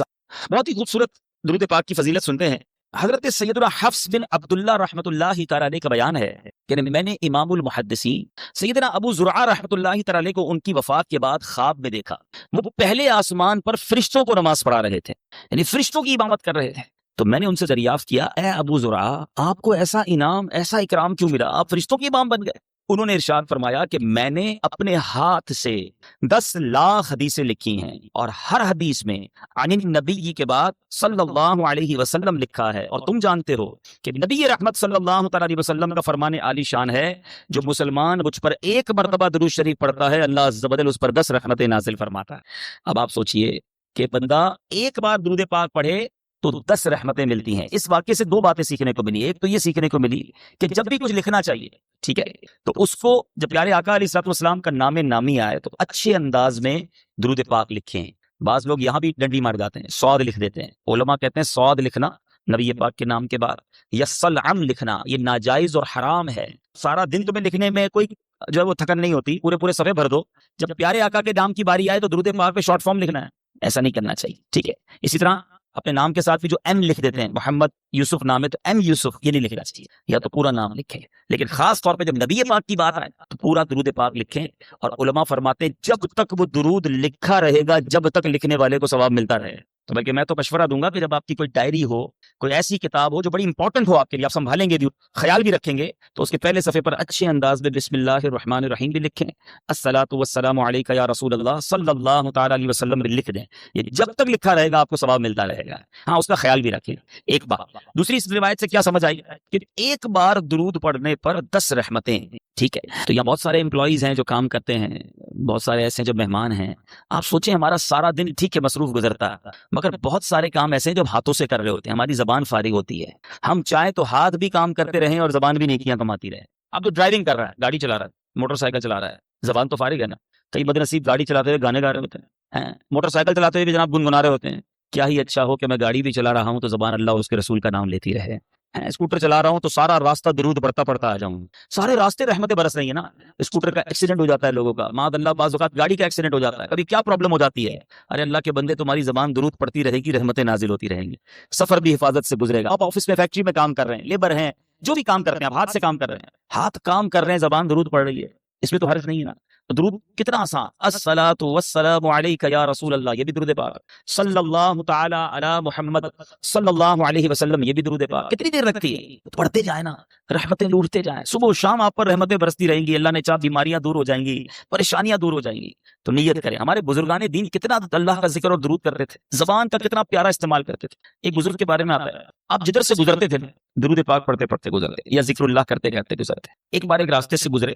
بہت ہی خوبصورت درود پاک کی فضیلت سنتے ہیں. حضرت سیدنا حفص بن عبداللہ رحمۃ اللہ تعالی علیہ کا بیان ہے کہ میں نے امام المحدثین سیدنا ابو زرعہ رحمۃ اللہ تعالی علیہ کو ان کی وفات کے بعد خواب میں دیکھا. وہ پہلے آسمان پر فرشتوں کو نماز پڑھا رہے تھے، یعنی فرشتوں کی امامت کر رہے تھے. تو میں نے ان سے دریافت کیا، اے ابو زرعہ آپ کو ایسا انعام، ایسا اکرام کیوں ملا، آپ فرشتوں کی امام بن گئے؟ انہوں نے ارشاد فرمایا کہ میں نے اپنے ہاتھ سے 10 لاکھ حدیثیں لکھی ہیں، اور ہر حدیث میں عن النبی کے بعد صلی اللہ علیہ وسلم لکھا ہے. اور تم جانتے ہو کہ نبی رحمت صلی اللہ تعالی علیہ وسلم کا فرمان عالی شان ہے، جو مسلمان مجھ پر 1 مرتبہ درود شریف پڑھتا ہے اللہ عز و جل اس پر 10 رحمتیں نازل فرماتا ہے. اب آپ سوچئے کہ بندہ 1 بار درود پاک پڑھے تو 10 رحمتیں ملتی ہیں. اس واقعے سے 2 باتیں سیکھنے کو ملی. ایک تو یہ سیکھنے کو ملی کہ جب بھی کچھ لکھنا چاہیے، ٹھیک ہے، تو اس کو جب پیارے آقا علیہ الصلوۃ والسلام کا نام نامی آئے تو اچھے انداز میں درود پاک لکھیں. بعض لوگ یہاں بھی ڈنڈی مار جاتے ہیں، صاد لکھ دیتے ہیں. علماء کہتے ہیں صاد لکھنا نبی پاک کے نام کے بعد، یا صلعم لکھنا یہ ناجائز اور حرام ہے. سارا دن تمہیں لکھنے میں کوئی جو ہے وہ تھکن نہیں ہوتی، پورے صفحے بھر دو. جب پیارے آقا کے نام کی باری آئے تو درود پاک پہ شارٹ فارم لکھنا ہے، ایسا نہیں کرنا چاہیے، ٹھیک ہے. اسی طرح اپنے نام کے ساتھ بھی جو ایم لکھ دیتے ہیں، محمد یوسف نام ہے تو ایم یوسف یہ نہیں لکھنا چاہیے، یا تو پورا نام لکھیں، لیکن خاص طور پہ جب نبی پاک کی بات آئے تو پورا درود پاک لکھیں. اور علماء فرماتے ہیں جب تک وہ درود لکھا رہے گا جب تک لکھنے والے کو ثواب ملتا رہے. تو بلکہ میں تو مشورہ دوں گا کہ جب آپ کی کوئی ڈائری ہو، کوئی ایسی کتاب ہو جو بڑی امپورٹنٹ ہو آپ کے لیے، آپ سنبھالیں گے بھی، خیال بھی رکھیں گے، تو اس کے پہلے صفحے پر اچھے انداز میں بسم اللہ الرحمن الرحیم بھی لکھیں، الصلاۃ والسلام علیک یا رسول اللہ صلی اللہ تعالی علیہ وسلم بھی لکھ دیں. یہ جب تک لکھا رہے گا آپ کو ثواب ملتا رہے گا. ہاں اس کا خیال بھی رکھیں. ایک بات دوسری اس روایت سے کیا سمجھ آئی کہ ایک بار درود پڑھنے پر 10 رحمتیں. ٹھیک ہے، تو یہاں بہت سارے امپلائیز ہیں جو کام کرتے ہیں، بہت سارے ایسے ہیں جو مہمان ہیں. آپ سوچیں ہمارا سارا دن ٹھیک ہے مصروف گزرتا ہے، مگر بہت سارے کام ایسے ہیں جو ہاتھوں سے کر رہے ہوتے ہیں، ہماری زبان فارغ ہوتی ہے. ہم چاہیں تو ہاتھ بھی کام کرتے رہیں اور زبان بھی نیکیاں کماتی رہے. اب تو ڈرائیونگ کر رہا ہے، گاڑی چلا رہا ہے، موٹر سائیکل چلا رہا ہے، زبان تو فارغ ہے نا. کئی بدنصیب گاڑی چلاتے ہوئے گانے گا رہے ہوتے ہیں، موٹر سائیکل چلاتے ہوئے بھی جناب گنگنا رہے ہوتے ہیں. کیا ہی اچھا ہو کہ میں گاڑی بھی چلا رہا ہوں تو زبان اللہ اور اس کے رسول کا نام لیتی رہے. اسکوٹر چلا رہا ہوں تو سارا راستہ درود پڑھتا پڑھتا آ جاؤں. سارے راستے رحمتیں برس رہی ہیں نا. اسکوٹر کا ایکسیڈنٹ ہو جاتا ہے لوگوں کا، معاذ اللہ بعض اوقات گاڑی کا ایکسیڈنٹ ہو جاتا ہے، کبھی کیا پرابلم ہو جاتی ہے. ارے اللہ کے بندے تمہاری زبان درود پڑھتی رہے گی، رحمتیں نازل ہوتی رہیں گی، سفر بھی حفاظت سے گزرے گا. آپ آفس میں فیکٹری میں کام کر رہے ہیں، لیبر ہیں، جو بھی کام کرتے ہیں آپ ہاتھ سے کام کر رہے ہیں، ہاتھ کام کر رہے ہیں، زبان درود پڑھ رہی ہے، اس میں تو حرف نہیں ہے نا. تو درود کتنا آسان، الصلاۃ والسلام علیک یا رسول اللہ یہ بھی درود پاک، صلی اللہ تعالی علی محمد صلی اللہ علیہ وسلم یہ بھی درود پاک. کتنی دیر لگتی ہے؟ تو پڑھتے جائیں نا، رحمتیں لوٹتے جائیں، صبح و شام آپ پر رحمتیں برستی رہیں گی. اللہ نے چاہ بیماریاں دور ہو جائیں گی، پریشانیاں دور ہو جائیں گی. تو نیت کریں. ہمارے بزرگان دین کتنا اللہ کا ذکر اور درود کرتے تھے، زبان کا کتنا پیارا استعمال کرتے تھے. ایک بزرگ کے بارے میں آتا ہے، آپ جدھر سے گزرتے تھے درود پاک پڑھتے پڑھتے گزرتے یا ذکر اللہ کرتے کرتے گزرتے. ایک بار ایک راستے سے گزرے،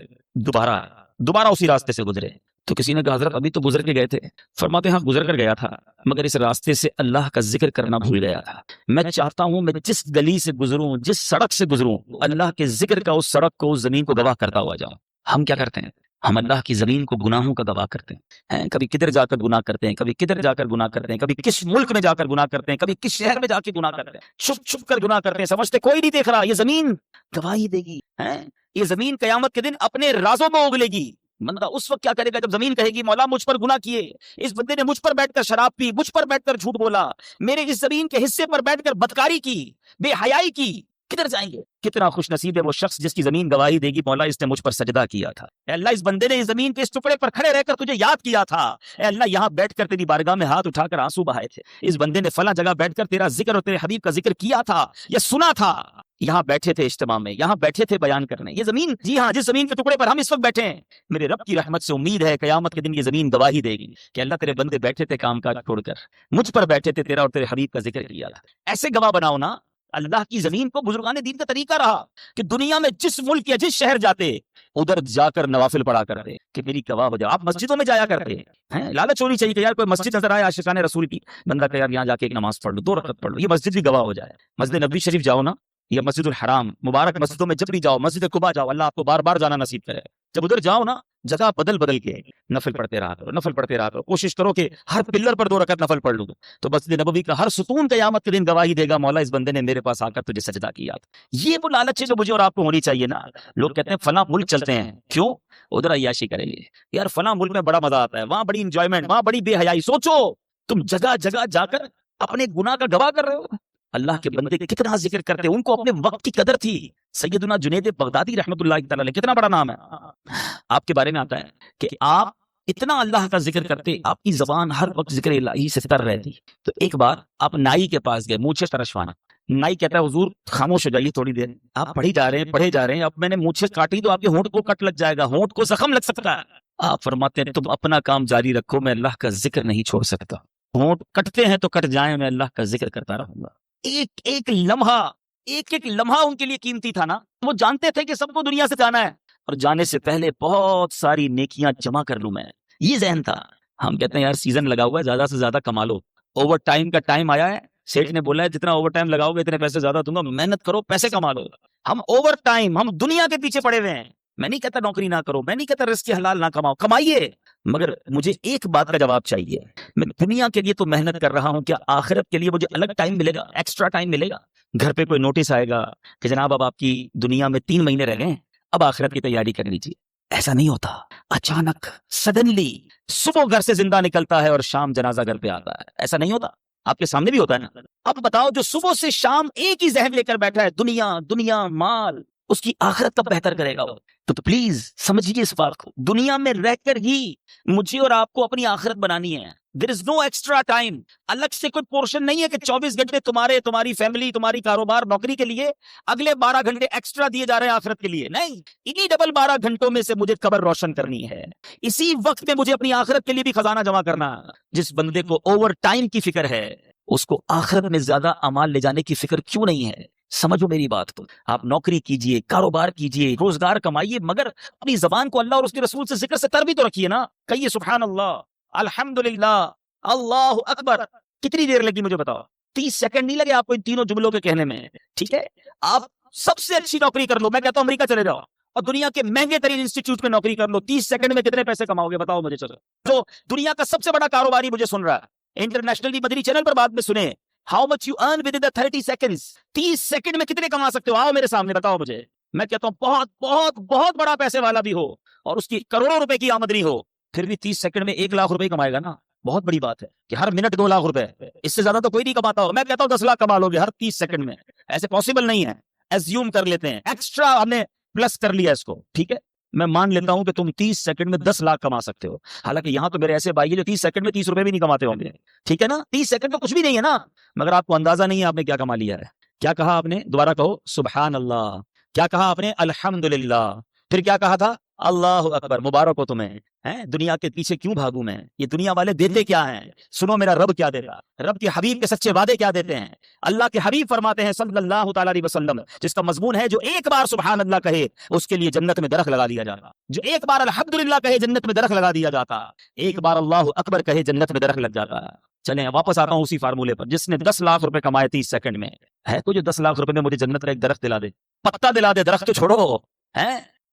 دوبارہ اسی راستے سے گزرے، تو کسی نے کہا حضرت ابھی تو گزر کے گئے تھے. فرماتے ہیں ہاں گزر کر گیا تھا، مگر اس راستے سے اللہ کا ذکر کرنا بھول گیا تھا. میں چاہتا ہوں میں جس گلی سے گزروں، جس سڑک سے گزروں، اللہ کے ذکر کا اس سڑک کو، اس زمین کو گواہ کرتا ہوا جاؤں. ہم کیا کرتے ہیں؟ ہم اللہ کی زمین کو گناہوں کا گواہ کرتے ہیں. کبھی کدھر جا کر گناہ کرتے ہیں، کبھی کدھر جا کر گناہ کرتے ہیں، کبھی کس ملک میں جا کر گناہ کرتے ہیں، کبھی کس شہر میں جا کے گناہ کرتے ہیں، چھپ چھپ کر گناہ کرتے ہیں، سمجھتے کوئی نہیں دیکھ رہا. یہ زمین گواہی دے گی، یہ زمین قیامت کے دن اپنے رازوں میں اگلے گی. بندہ اس وقت کیا کرے گا جب زمین کہے گی مولا مجھ پر گناہ کیے، اس بندے نے مجھ پر بیٹھ کر شراب پی، مجھ پر بیٹھ کر جھوٹ بولا، میرے اس زمین کے حصے پر بیٹھ کر بدکاری کی، بے حیائی کی. کدھر جائیں گے؟ کتنا خوش نصیب ہے وہ شخص جس کی زمین گواہی دے گی مولا اس نے مجھ پر سجدہ کیا تھا، اے اللہ اس بندے نے اس زمین کے اس ٹکڑے پر کھڑے رہ کر تجھے یاد کیا تھا، اے اللہ یہاں بیٹھ کر تیری بارگاہ میں ہاتھ اٹھا کر آنسو بہائے تھے، اس بندے نے فلاں جگہ بیٹھ کر تیرا ذکر اور تیرے حبیب کا ذکر کیا تھا یا سنا تھا، یہاں بیٹھے تھے اجتماع میں، یہاں بیٹھے تھے بیان کرنے. یہ زمین، جی ہاں جس زمین کے ٹکڑے پر ہم اس وقت بیٹھے ہیں، میرے رب کی رحمت سے امید ہے قیامت کے دن یہ زمین گواہی دے گی کہ اللہ تیرے بندے بیٹھے تھے کام کاج چھوڑ کر، مجھ پر بیٹھے تھے، تیرا اور تیرے حبیب کا ذکر کیا تھا. ایسے گواہ بناؤ نا. اللہ کی زمین کو بزرگان دین کا طریقہ رہا کہ دنیا میں جس ملک یا جس شہر جاتے ادھر جا کر نوافل پڑھا کرتے کہ میری گواہ ہو جاؤ. آپ مسجدوں میں جایا کرتے ہیں، لالچ ہونی چاہیے کہ یار کوئی مسجد نظر آئے عاشقان رسول کی، بندہ کہ یار یہاں جا کے ایک نماز پڑھ لو، 2 رکعت پڑھ لو، یہ مسجد بھی گواہ ہو جائے. مسجد نبوی شریف جاؤ نا، یا مسجد الحرام، مبارک مسجدوں میں جب بھی جاؤ، مسجد قباء جاؤ، اللہ آپ کو بار بار جانا نصیب کرے. جب ادھر جاؤ نا جگہ بدل کے نفل پڑھتے رہا کرو، نفل پڑھتے رہا کرو، کوشش کرو کہ ہر پلر پر 2 رکعت نفل پڑھ لوں. تو مسجد نبوی کا ہر ستون قیامت کے دن گواہی دے گا مولا اس بندے نے میرے پاس آ کر تجھے سجدہ کیا. یہ وہ لالچ ہے جو مجھے اور آپ کو ہونی چاہیے نا. لوگ کہتے ہیں فلاں ملک چلتے ہیں، کیوں؟ ادھر عیاشی کریں گے. یار فلاں ملک میں بڑا مزہ آتا ہے، وہاں بڑی انجوائمنٹ، وہاں بڑی بے حیائی. سوچو تم جگہ جگہ جا کر اپنے گناہ کا گواہ کر رہے ہو. اللہ کے بندے کتنا ذکر کرتے ہیں، ان کو اپنے وقت کی قدر تھی. سیدنا جنید بغدادی رحمۃ اللہ تعالی علیہ، کتنا بڑا نام ہے. آپ کے بارے میں آتا ہے کہ آپ اتنا اللہ کا ذکر کرتے، آپ کی زبان ہر وقت ذکر الہی سے تر رہتی. تو ایک بار آپ نائی کے پاس گئے، مونچھیں ترشوانا. نائی کہتا ہے حضور خاموش ہو جائیے تھوڑی دیر. آپ پڑھی جا رہے ہیں، اب میں نے مونچھیں کاٹی تو آپ کے ہونٹ کو کٹ لگ جائے گا، ہونٹ کو زخم لگ سکتا ہے. آپ فرماتے ہیں تم اپنا کام جاری رکھو، میں اللہ کا ذکر نہیں چھوڑ سکتا. ہونٹ کٹتے ہیں تو کٹ جائیں، میں اللہ کا ذکر کرتا رہوں گا. ایک ایک لمحہ ان کے لیے قیمتی تھا نا. وہ جانتے تھے کہ سب کو دنیا سے جانا ہے اور جانے سے پہلے بہت ساری نیکیاں جمع کر لوں میں. یہ ذہن تھا. ہم کہتے ہیں یار سیزن لگا ہوا ہے، زیادہ سے زیادہ کما لو. اوور ٹائم کا ٹائم آیا ہے، سیٹ نے بولا ہے جتنا اوور ٹائم لگاؤ گے اتنے پیسے زیادہ دوں گا، محنت کرو پیسے کما لو. ہم اوور ٹائم، ہم دنیا کے پیچھے پڑے ہوئے ہیں. میں نہیں کہتا نوکری نہ کرو، میں نہیں کہتا رزق حلال نہ کماؤ، کمائیے، مگر مجھے ایک بات کا جواب چاہیے. میں دنیا کے لیے تو محنت کر رہا ہوں، کیا آخرت کے لیے مجھے الگ ٹائم ملے گا، ایکسٹرا ٹائم ملے گا؟ گھر پہ کوئی نوٹس آئے گا کہ جناب اب آپ کی دنیا میں 3 مہینے رہ گئے، اب آخرت کی تیاری کر لیجیے. ایسا نہیں ہوتا. اچانک سڈنلی صبح گھر سے زندہ نکلتا ہے اور شام جنازہ گھر پہ آتا ہے. ایسا نہیں ہوتا. آپ کے سامنے بھی ہوتا ہے نا. اب بتاؤ جو صبح سے شام ایک ہی ذہن لے کر بیٹھا ہے دنیا دنیا مال, اس کی آخرت کب بہتر کرے گا وہ؟ تو پلیز سمجھیے اس بات کو, دنیا میں رہ کر ہی مجھے اور آپ کو اپنی آخرت بنانی ہے. دیر از نو ایکسٹرا ٹائم. الگ سے کوئی پورشن نہیں ہے کہ 24 گھنٹے تمہاری فیملی, تمہاری کاروبار, نوکری کے لیے, اگلے 12 گھنٹے ایکسٹرا دیے جا رہے ہیں آخرت کے لیے. نہیں, انہی ڈبل 12 گھنٹوں میں سے مجھے قبر روشن کرنی ہے. اسی وقت میں مجھے اپنی آخرت کے لیے بھی خزانہ جمع کرنا. جس بندے کو اوور ٹائم کی فکر ہے, اس کو آخرت میں زیادہ اعمال لے جانے کی فکر کیوں نہیں ہے؟ سمجھو میری بات کو. آپ نوکری کیجئے, کاروبار کیجئے, روزگار کمائیے, مگر اپنی زبان کو اللہ اور اس کے رسول سے ذکر سے تر بھی تو رکھیے نا. کہیے سبحان اللہ, الحمدللہ, اللہ اکبر. کتنی دیر لگی مجھے بتاؤ؟ 30 سیکنڈ نہیں لگے آپ کو ان تینوں جملوں کے کہنے میں. ٹھیک ہے, آپ سب سے اچھی نوکری کر لو, میں کہتا ہوں امریکہ چلے جاؤ اور دنیا کے مہنگے ترین انسٹیٹیوٹ میں نوکری کر لو. 30 سیکنڈ میں کتنے پیسے کماؤ گے بتاؤ مجھے. چلو, جو دنیا کا سب سے بڑا کاروباری مجھے سن رہا ہے, انٹرنیشنل مدنی چینل پر بعد میں سنیں, how much you earn with in 30 seconds. 30 second میں کتنے کما سکتے ہو؟ آؤ میرے سامنے بتاؤ مجھے. میں کہتا ہوں بہت بہت بہت بڑا پیسے والا بھی ہو اور اس کی کروڑوں روپے کی آمدنی ہو, پھر بھی 30 سیکنڈ میں 1 لاکھ روپے کمائے گا نا. بہت بڑی بات ہے کہ ہر منٹ 2 لاکھ روپے, اس سے زیادہ تو کوئی نہیں کماتا ہو. میں کہتا ہوں 10 لاکھ کما لو گے ہر 30 سیکنڈ میں. ایسے پاسبل نہیں ہے, ایزیوم کر لیتے ہیں, ایکسٹرا ہم نے پلس کر لیا اس کو. ٹھیک ہے, میں مان لیتا ہوں کہ تم 30 سیکنڈ میں 10 لاکھ کما سکتے ہو. حالانکہ یہاں تو میرے ایسے بھائی ہیں جو 30 سیکنڈ میں 30 روپے بھی نہیں کماتے ہوں گے. ٹھیک ہے نا, 30 سیکنڈ تو کچھ بھی نہیں ہے نا, مگر آپ کو اندازہ نہیں ہے آپ نے کیا کما لیا ہے. کیا کہا آپ نے؟ دوبارہ کہو سبحان اللہ. کیا کہا آپ نے؟ الحمدللہ. پھر کیا کہا تھا؟ اللہ اکبر. مبارک ہو تمہیں. دنیا کے پیچھے کیوں بھاگوں میں؟ یہ دنیا والے دیتے کیا ہیں؟ سنو میرا رب کیا دیتا, رب کے حبیب کے سچے وعدے کیا دیتے ہیں. اللہ کے حبیب فرماتے ہیں صلی اللہ تعالی علیہ وسلم, جس کا مضمون ہے جو ایک بار سبحان اللہ کہے اس کے لیے جنت میں درخت لگا دیا جاتا. جو ایک بار الحمدللہ کہے جنت میں درخت لگا دیا جاتا. ایک بار اللہ اکبر کہے جنت میں درخت لگ جاتا. چلیں واپس آتا ہوں اسی فارمولے پر. جس نے 10 لاکھ روپے کمائے 30 سیکنڈ میں, ہے تو جو 10 لاکھ روپے میں مجھے جنت کا ایک درخت دلا دے, پتا دلا دے, درخت تو چھوڑو,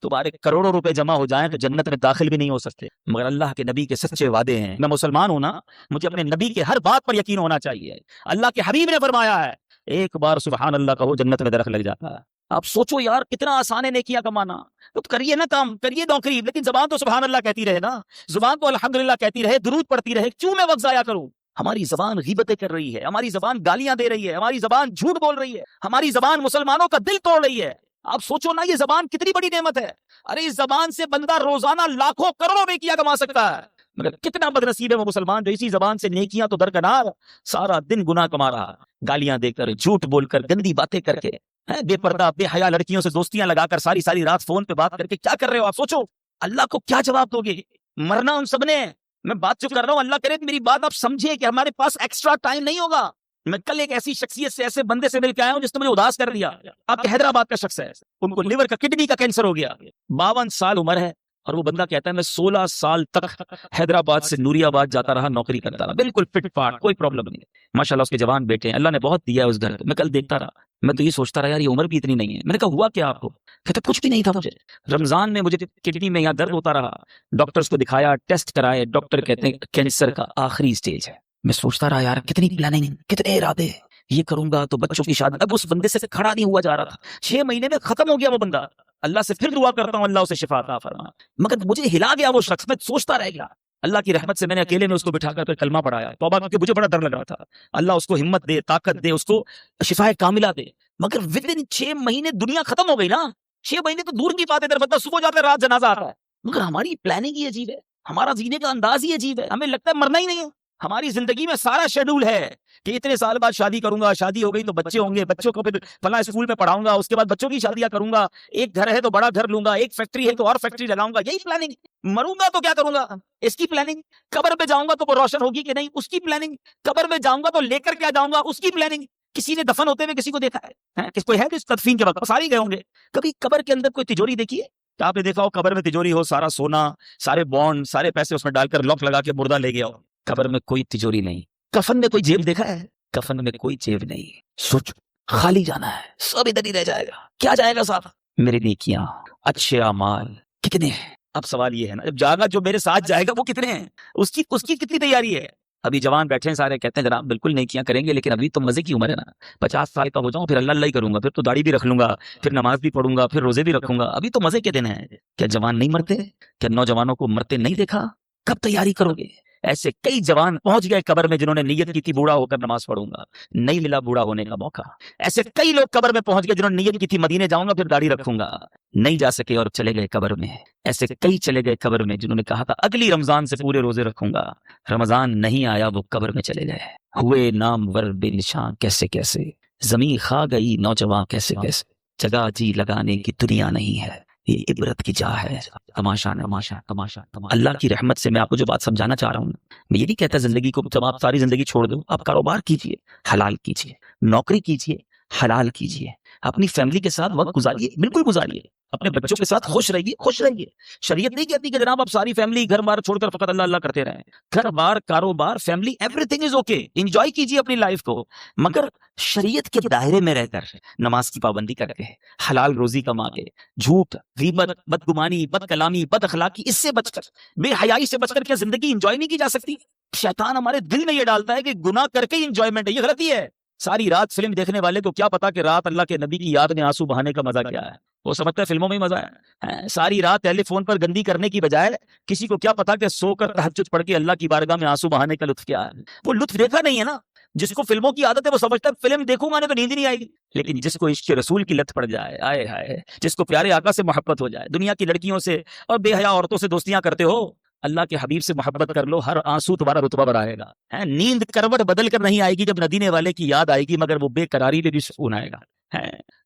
تمہارے کروڑوں روپے جمع ہو جائیں تو جنت میں داخل بھی نہیں ہو سکتے. مگر اللہ کے نبی کے سچے وعدے ہیں. میں مسلمان ہوں نا, مجھے اپنے نبی کے ہر بات پر یقین ہونا چاہیے. اللہ کے حبیب نے فرمایا ہے ایک بار سبحان اللہ کہو جنت میں درخت لگ جاتا ہے. آپ سوچو یار کتنا آسان ہے نیکیاں کمانا. تو کریے نا کام, کریے نوکری, لیکن زبان تو سبحان اللہ کہتی رہے نا, زبان تو الحمدللہ کہتی رہے, درود پڑھتی رہے. کیوں میں وقت ضائع کروں؟ ہماری زبان غیبتیں کر رہی ہے, ہماری زبان گالیاں دے رہی ہے, ہماری زبان جھوٹ بول رہی ہے, ہماری زبان مسلمانوں کا دل توڑ رہی ہے. آپ سوچو نا یہ زبان کتنی بڑی نعمت ہے. ارے اس زبان سے بندہ روزانہ لاکھوں کروڑوں نیکیاں کما سکتا ہے. مگر کتنا بد نصیب ہے وہ مسلمان جو اسی زبان سے نیکیاں تو درکنار سارا دن گناہ کما رہا, گالیاں دے کر, جھوٹ بول کر, گندی باتیں کر کے, بے پردہ بے حیا لڑکیوں سے دوستیاں لگا کر, ساری رات فون پہ بات کر کے کیا کر رہے ہو آپ؟ سوچو اللہ کو کیا جواب دو گے؟ مرنا ان سب نے. میں بات جو کر رہا ہوں اللہ کرے میری بات آپ سمجھے کہ ہمارے پاس ایکسٹرا ٹائم نہیں ہوگا. میں کل ایک ایسی شخصیت سے, ایسے بندے سے مل کے آیا ہوں جس نے مجھے اداس کر دیا. آپ کے حیدرآباد کا شخص ہے, ان کو لیور کا, کڈنی کا کینسر ہو گیا, 52 سال عمر ہے, اور وہ بندہ کہتا ہے میں 16 سال تک حیدرآباد سے نوری آباد جاتا رہا, نوکری کرتا رہا, بالکل فٹ فاٹ, کوئی پرابلم نہیں. ماشاءاللہ اس کے جوان بیٹے ہیں, اللہ نے بہت دیا ہے اس گھر. میں کل دیکھتا رہا, میں تو یہ سوچتا رہا یار یہ عمر بھی اتنی نہیں ہے. میں نے کہا ہوا کیا آپ کو؟ کہتے کچھ بھی نہیں تھا مجھے. رمضان میں مجھے کڈنی میں یہاں درد ہوتا رہا, ڈاکٹرز کو دکھایا, ٹیسٹ کرائے, ڈاکٹر کہتے ہیں کینسر کا آخری سٹیج ہے. میں سوچتا رہا یار کتنی پلاننگ, کتنے ارادے, یہ کروں گا تو بچوں کی شادی. اب اس بندے سے کھڑا نہیں ہوا جا رہا تھا, 6 مہینے میں ختم ہو گیا وہ بندہ. اللہ سے پھر دعا کرتا ہوں اللہ اسے شفا عطا فرما, مگر مجھے ہلا گیا وہ شخص. میں سوچتا رہ گیا, اللہ کی رحمت سے میں نے اکیلے میں اس کو بٹھا کر کلمہ پڑھایا, توبہ کر کے. مجھے بڑا ڈر لگ رہا تھا, اللہ اس کو ہمت دے, طاقت دے, اس کو شفا کاملہ دے. مگر ودن 6 مہینے دنیا ختم ہو گئی نا. 6 مہینے تو دور کی بات ہے, بندہ صبح جاتا ہے رات جنازہ آتا ہے. مگر ہماری پلاننگ ہی عجیب ہے, ہمارا جینے کا انداز ہی عجیب ہے. ہمیں لگتا ہے مرنا ہی نہیں ہے. ہماری زندگی میں سارا شیڈول ہے کہ اتنے سال بعد شادی کروں گا, شادی ہو گئی تو بچے ہوں گے, بچوں کو پھر فلاں اسکول میں پڑھاؤں گا, اس کے بعد بچوں کی شادیاں کروں گا, ایک گھر ہے تو بڑا گھر لوں گا, ایک فیکٹری ہے تو اور فیکٹری لگاؤں گا. یہی پلاننگ. مروں گا تو کیا کروں گا, اس کی پلاننگ. قبر پہ جاؤں گا تو وہ روشن ہوگی کہ نہیں, اس کی پلاننگ. قبر میں جاؤں گا تو لے کر کیا جاؤں گا, اس کی پلاننگ. کسی نے دفن ہوتے ہوئے کسی کو دیکھا ہے؟ کوئی ہے کہ تدفین کے وقت سارے گئے ہوں گے. کبھی قبر کے اندر کوئی تجوری دیکھی ہے؟ کیا آپ نے دیکھا ہو قبر میں تجوری ہو, سارا سونا, سارے بانڈ, سارے پیسے اس میں ڈال کر لاک لگا کے مردہ لے گیا ہو؟ قبر میں کوئی تجوری نہیں. کفن میں کوئی جیب دیکھا ہے؟ کفن میں کوئی جیب نہیں. سوچ, خالی جانا ہے, سب ادھر ہی رہ جائے گا. کیا جائے گا صاحب؟ میری نیکیاں, اچھے اعمال کتنے ہیں؟ اب سوال یہ ہے نا, جب جاگا جو میرے ساتھ جائے گا وہ کتنے ہیں, اس کی کتنی تیاری ہے؟ ابھی جوان بیٹھے ہیں سارے, کہتے ہیں جناب بالکل نیکیاں کریں گے, لیکن ابھی تو مزے کی عمر ہے نا. 50 سال کا ہو جاؤں پھر اللہ اللہ ہی کروں گا, پھر تو داڑھی بھی رکھ لوں گا, پھر نماز بھی پڑھوں گا, پھر روزے بھی رکھوں گا. ابھی تو مزے کے دن ہیں. کیا جوان نہیں مرتے؟ کیا نوجوانوں کو مرتے نہیں دیکھا؟ کب تیاری کرو گے؟ ایسے کئی جوان پہنچ گئے قبر میں جنہوں نے نیت کی تھی بوڑھا ہو کر نماز پڑھوں گا، نہیں ملا بوڑھا ہونے کا موقع۔ ایسے کئی لوگ قبر میں پہنچ گئے جنہوں نے نیت کی تھی مدینے جاؤں گا پھر داڑھی رکھوں گا، نہیں جا سکے اور چلے گئے قبر میں۔ ایسے کئی چلے گئے قبر میں جنہوں نے کہا تھا اگلی رمضان سے پورے روزے رکھوں گا، رمضان نہیں آیا وہ قبر میں چلے گئے، ہوئے نامور بے نشان کیسے کیسے، زمین کھا گئی نوجوان کیسے کیسے، جگہ جی لگانے کی دنیا نہیں ہے، یہ عبرت کی جا ہے۔ تماشا تماشا تماشا اللہ کی رحمت سے میں آپ کو جو بات سمجھانا چاہ رہا ہوں، میں یہ نہیں کہتا زندگی کو جب آپ ساری زندگی چھوڑ دو، آپ کاروبار کیجئے حلال کیجئے، نوکری کیجئے حلال کیجئے، اپنی فیملی کے ساتھ وقت گزاریے، بالکل گزاریے، اپنے بچوں کے ساتھ خوش رہیے، خوش رہیے۔ شریعت نہیں کہتی کہ جناب آپ ساری فیملی گھر بار چھوڑ کر فقط اللہ اللہ کرتے رہیں، گھر بار کاروبار family every thing is okay, enjoy کیجیے اپنی لائف کو، مگر شریعت کے دائرے میں رہ کر نماز کی پابندی کر کے، حلال روزی کما کے، جھوٹ، غیبت، بدگمانی، بد کلامی، بد اخلاقی، اس سے بچ کر، بے حیائی سے بچ کر کیا زندگی انجوائے نہیں کی جا سکتی؟ شیطان ہمارے دل میں یہ ڈالتا ہے کہ گناہ کر کے ہی انجوائمنٹ ہے، یہ غلطی ہے۔ ساری رات فلم دیکھنے والے کو کیا پتا کہ رات اللہ کے نبی کی یاد میں آنسو بہانے کا مزہ کیا ہے، وہ سمجھتا ہے فلموں میں ہی مزہ ہے۔ ساری رات ٹیلی فون پر گندی کرنے کی بجائے کسی کو کیا پتا کہ سو کر تہجد پڑھ کے اللہ کی بارگاہ میں آنسو بہانے کا لطف کیا ہے، وہ لطف دیکھا نہیں ہے نا۔ جس کو فلموں کی عادت ہے وہ سمجھتا ہے فلم دیکھوں گا نہیں تو نیند ہی نہیں آئے گی، لیکن جس کو عشق رسول کی لت پڑ جائے، آئے ہائے، جس کو پیارے آقا سے محبت ہو جائے، دنیا کی لڑکیوں سے اور بے حیا عورتوں سے دوستیاں کرتے ہو، اللہ کے حبیب سے محبت کر لو، ہر آنسو تمہارا رتبہ بڑھائے گا۔ نیند کروٹ بدل کر نہیں آئے گی جب ندینے والے کی یاد آئے گی، مگر وہ بے قراری میں بھی سکون آئے گا۔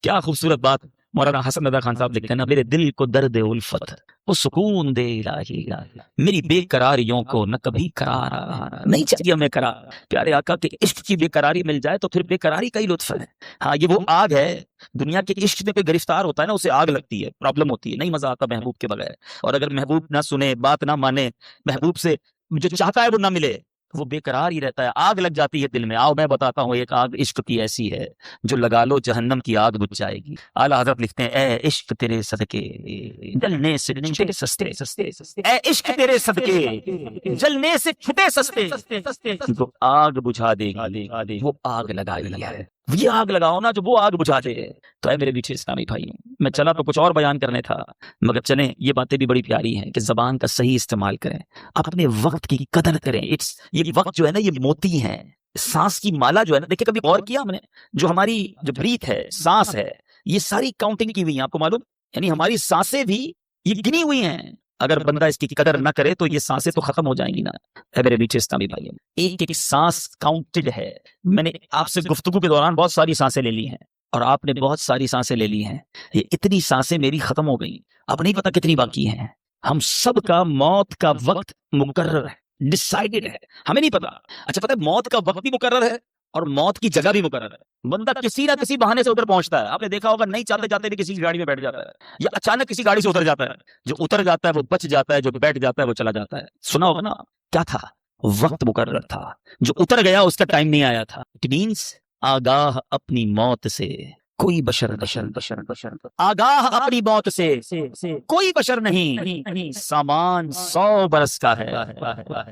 کیا خوبصورت بات مولانا حسن رضا خان صاحب لکھتے ہیں نا، میرے دل کو درد الفت وہ سکون دے الہی، میری بے قراریوں کو نہ کبھی قرار نہیں چاہیے ہمیں قرار۔ پیارے آقا کے عشق کی بے قراری مل جائے تو پھر بے قراری کا ہی لطف ہے۔ ہاں یہ وہ آگ ہے، دنیا کے عشق میں کوئی گرفتار ہوتا ہے نا، اسے آگ لگتی ہے، پرابلم ہوتی ہے، نہیں مزہ آتا محبوب کے بغیر۔ اور اگر محبوب نہ سنے، بات نہ مانے، محبوب سے جو چاہتا ہے وہ نہ ملے، وہ بے قرار ہی رہتا ہے، آگ لگ جاتی ہے دل میں۔ آؤ میں بتاتا ہوں، ایک آگ عشق کی ایسی ہے جو لگا لو جہنم کی آگ بجھ جائے گی۔ اعلیٰ حضرت لکھتے ہیں، اے عشق تیرے صدقے جلنے سے چھٹے سستے، اے عشق تیرے صدقے جلنے سے چھٹے سستے، جو آگ بجھا دے گی وہ آگ لگائی ہے، یہ آگ لگاؤ نا جو وہ آگ بجھا دے۔ تو اے میرے میٹھے اسلامی بھائی، میں چلا تو کچھ اور بیان کرنے تھا، مگر چلیں یہ باتیں بھی بڑی پیاری ہیں کہ زبان کا صحیح استعمال کریں، اپنے وقت کی قدر کریں۔ یہ وقت جو ہے نا یہ موتی ہے، سانس کی مالا جو ہے نا، دیکھیں کبھی غور کیا ہم نے، جو ہماری جو بریتھ ہے، سانس ہے، یہ ساری کاؤنٹنگ کی ہوئی ہیں، آپ کو معلوم، یعنی ہماری سانسیں بھی یہ گنی ہوئی ہیں۔ اگر بندہ اس کی قدر نہ کرے تو یہ سانسیں تو ختم ہو جائیں گی نا۔ اے میرے میٹھے اسلامی بھائی، ایک ایک سانس کاؤنٹڈ ہے۔ میں نے آپ سے گفتگو کے دوران بہت ساری سانسیں لے لی ہیں اور آپ نے بہت ساری سانسیں لے لی ہیں، یہ اتنی سانسیں میری ختم ہو گئی، اب نہیں پتا کتنی باقی ہیں۔ ہم سب کا موت کا وقت مقرر ہے، ڈیسائیڈڈ ہے، ہمیں نہیں پتا۔ اچھا پتہ ہے موت کا وقت بھی مقرر ہے اور موت کی جگہ بھی مقرر ہے۔ بندہ کسی نہ کسی بہانے سے ادھر پہنچتا ہے، آپ نے دیکھا ہوگا، نہیں چاہتے جاتے بھی کسی کی گاڑی میں بیٹھ جاتا ہے، یا اچانک کسی گاڑی سے اتر جاتا ہے۔ جو اتر جاتا ہے وہ بچ جاتا ہے، جو بیٹھ جاتا ہے وہ چلا جاتا ہے۔ سنا ہوگا نا، کیا تھا؟ وقت مقرر تھا، جو اتر گیا اس کا ٹائم نہیں آیا تھا۔ اٹ مینس آگاہ اپنی موت سے کوئی بشر آگاہ اپنی موت سے کوئی بشر نہیں، سامان 100 برس کا ہے،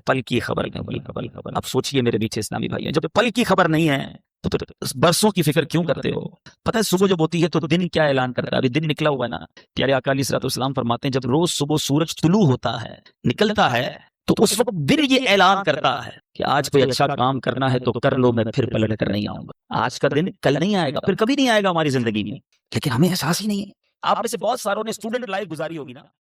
پل کی خبر نہیں۔ اب سوچئے میرے میٹھے اسلامی بھائی، جب پل کی خبر نہیں ہے تو برسوں کی فکر کیوں کرتے ہو؟ پتہ ہے صبح جب ہوتی ہے تو دن کیا اعلان کرتا ہے؟ ابھی دن نکلا ہوا ہے نا، پیارے آقا علیہ الصلوۃ والسلام فرماتے ہیں جب روز صبح سورج طلوع ہوتا ہے، نکلتا ہے، تو اس وقت دن یہ اعلان کرتا ہے کہ آج کوئی اچھا کام کرنا ہے تو کر لو، میں پھر پلٹ کر نہیں آؤں گا۔ آج کا دن کل نہیں آئے گا، پھر کبھی نہیں آئے گا ہماری زندگی میں، لیکن ہمیں احساس ہی نہیں ہے۔ آپ میں سے بہت ساروں نے اسٹوڈنٹ لائف گزاری ہوگی نا،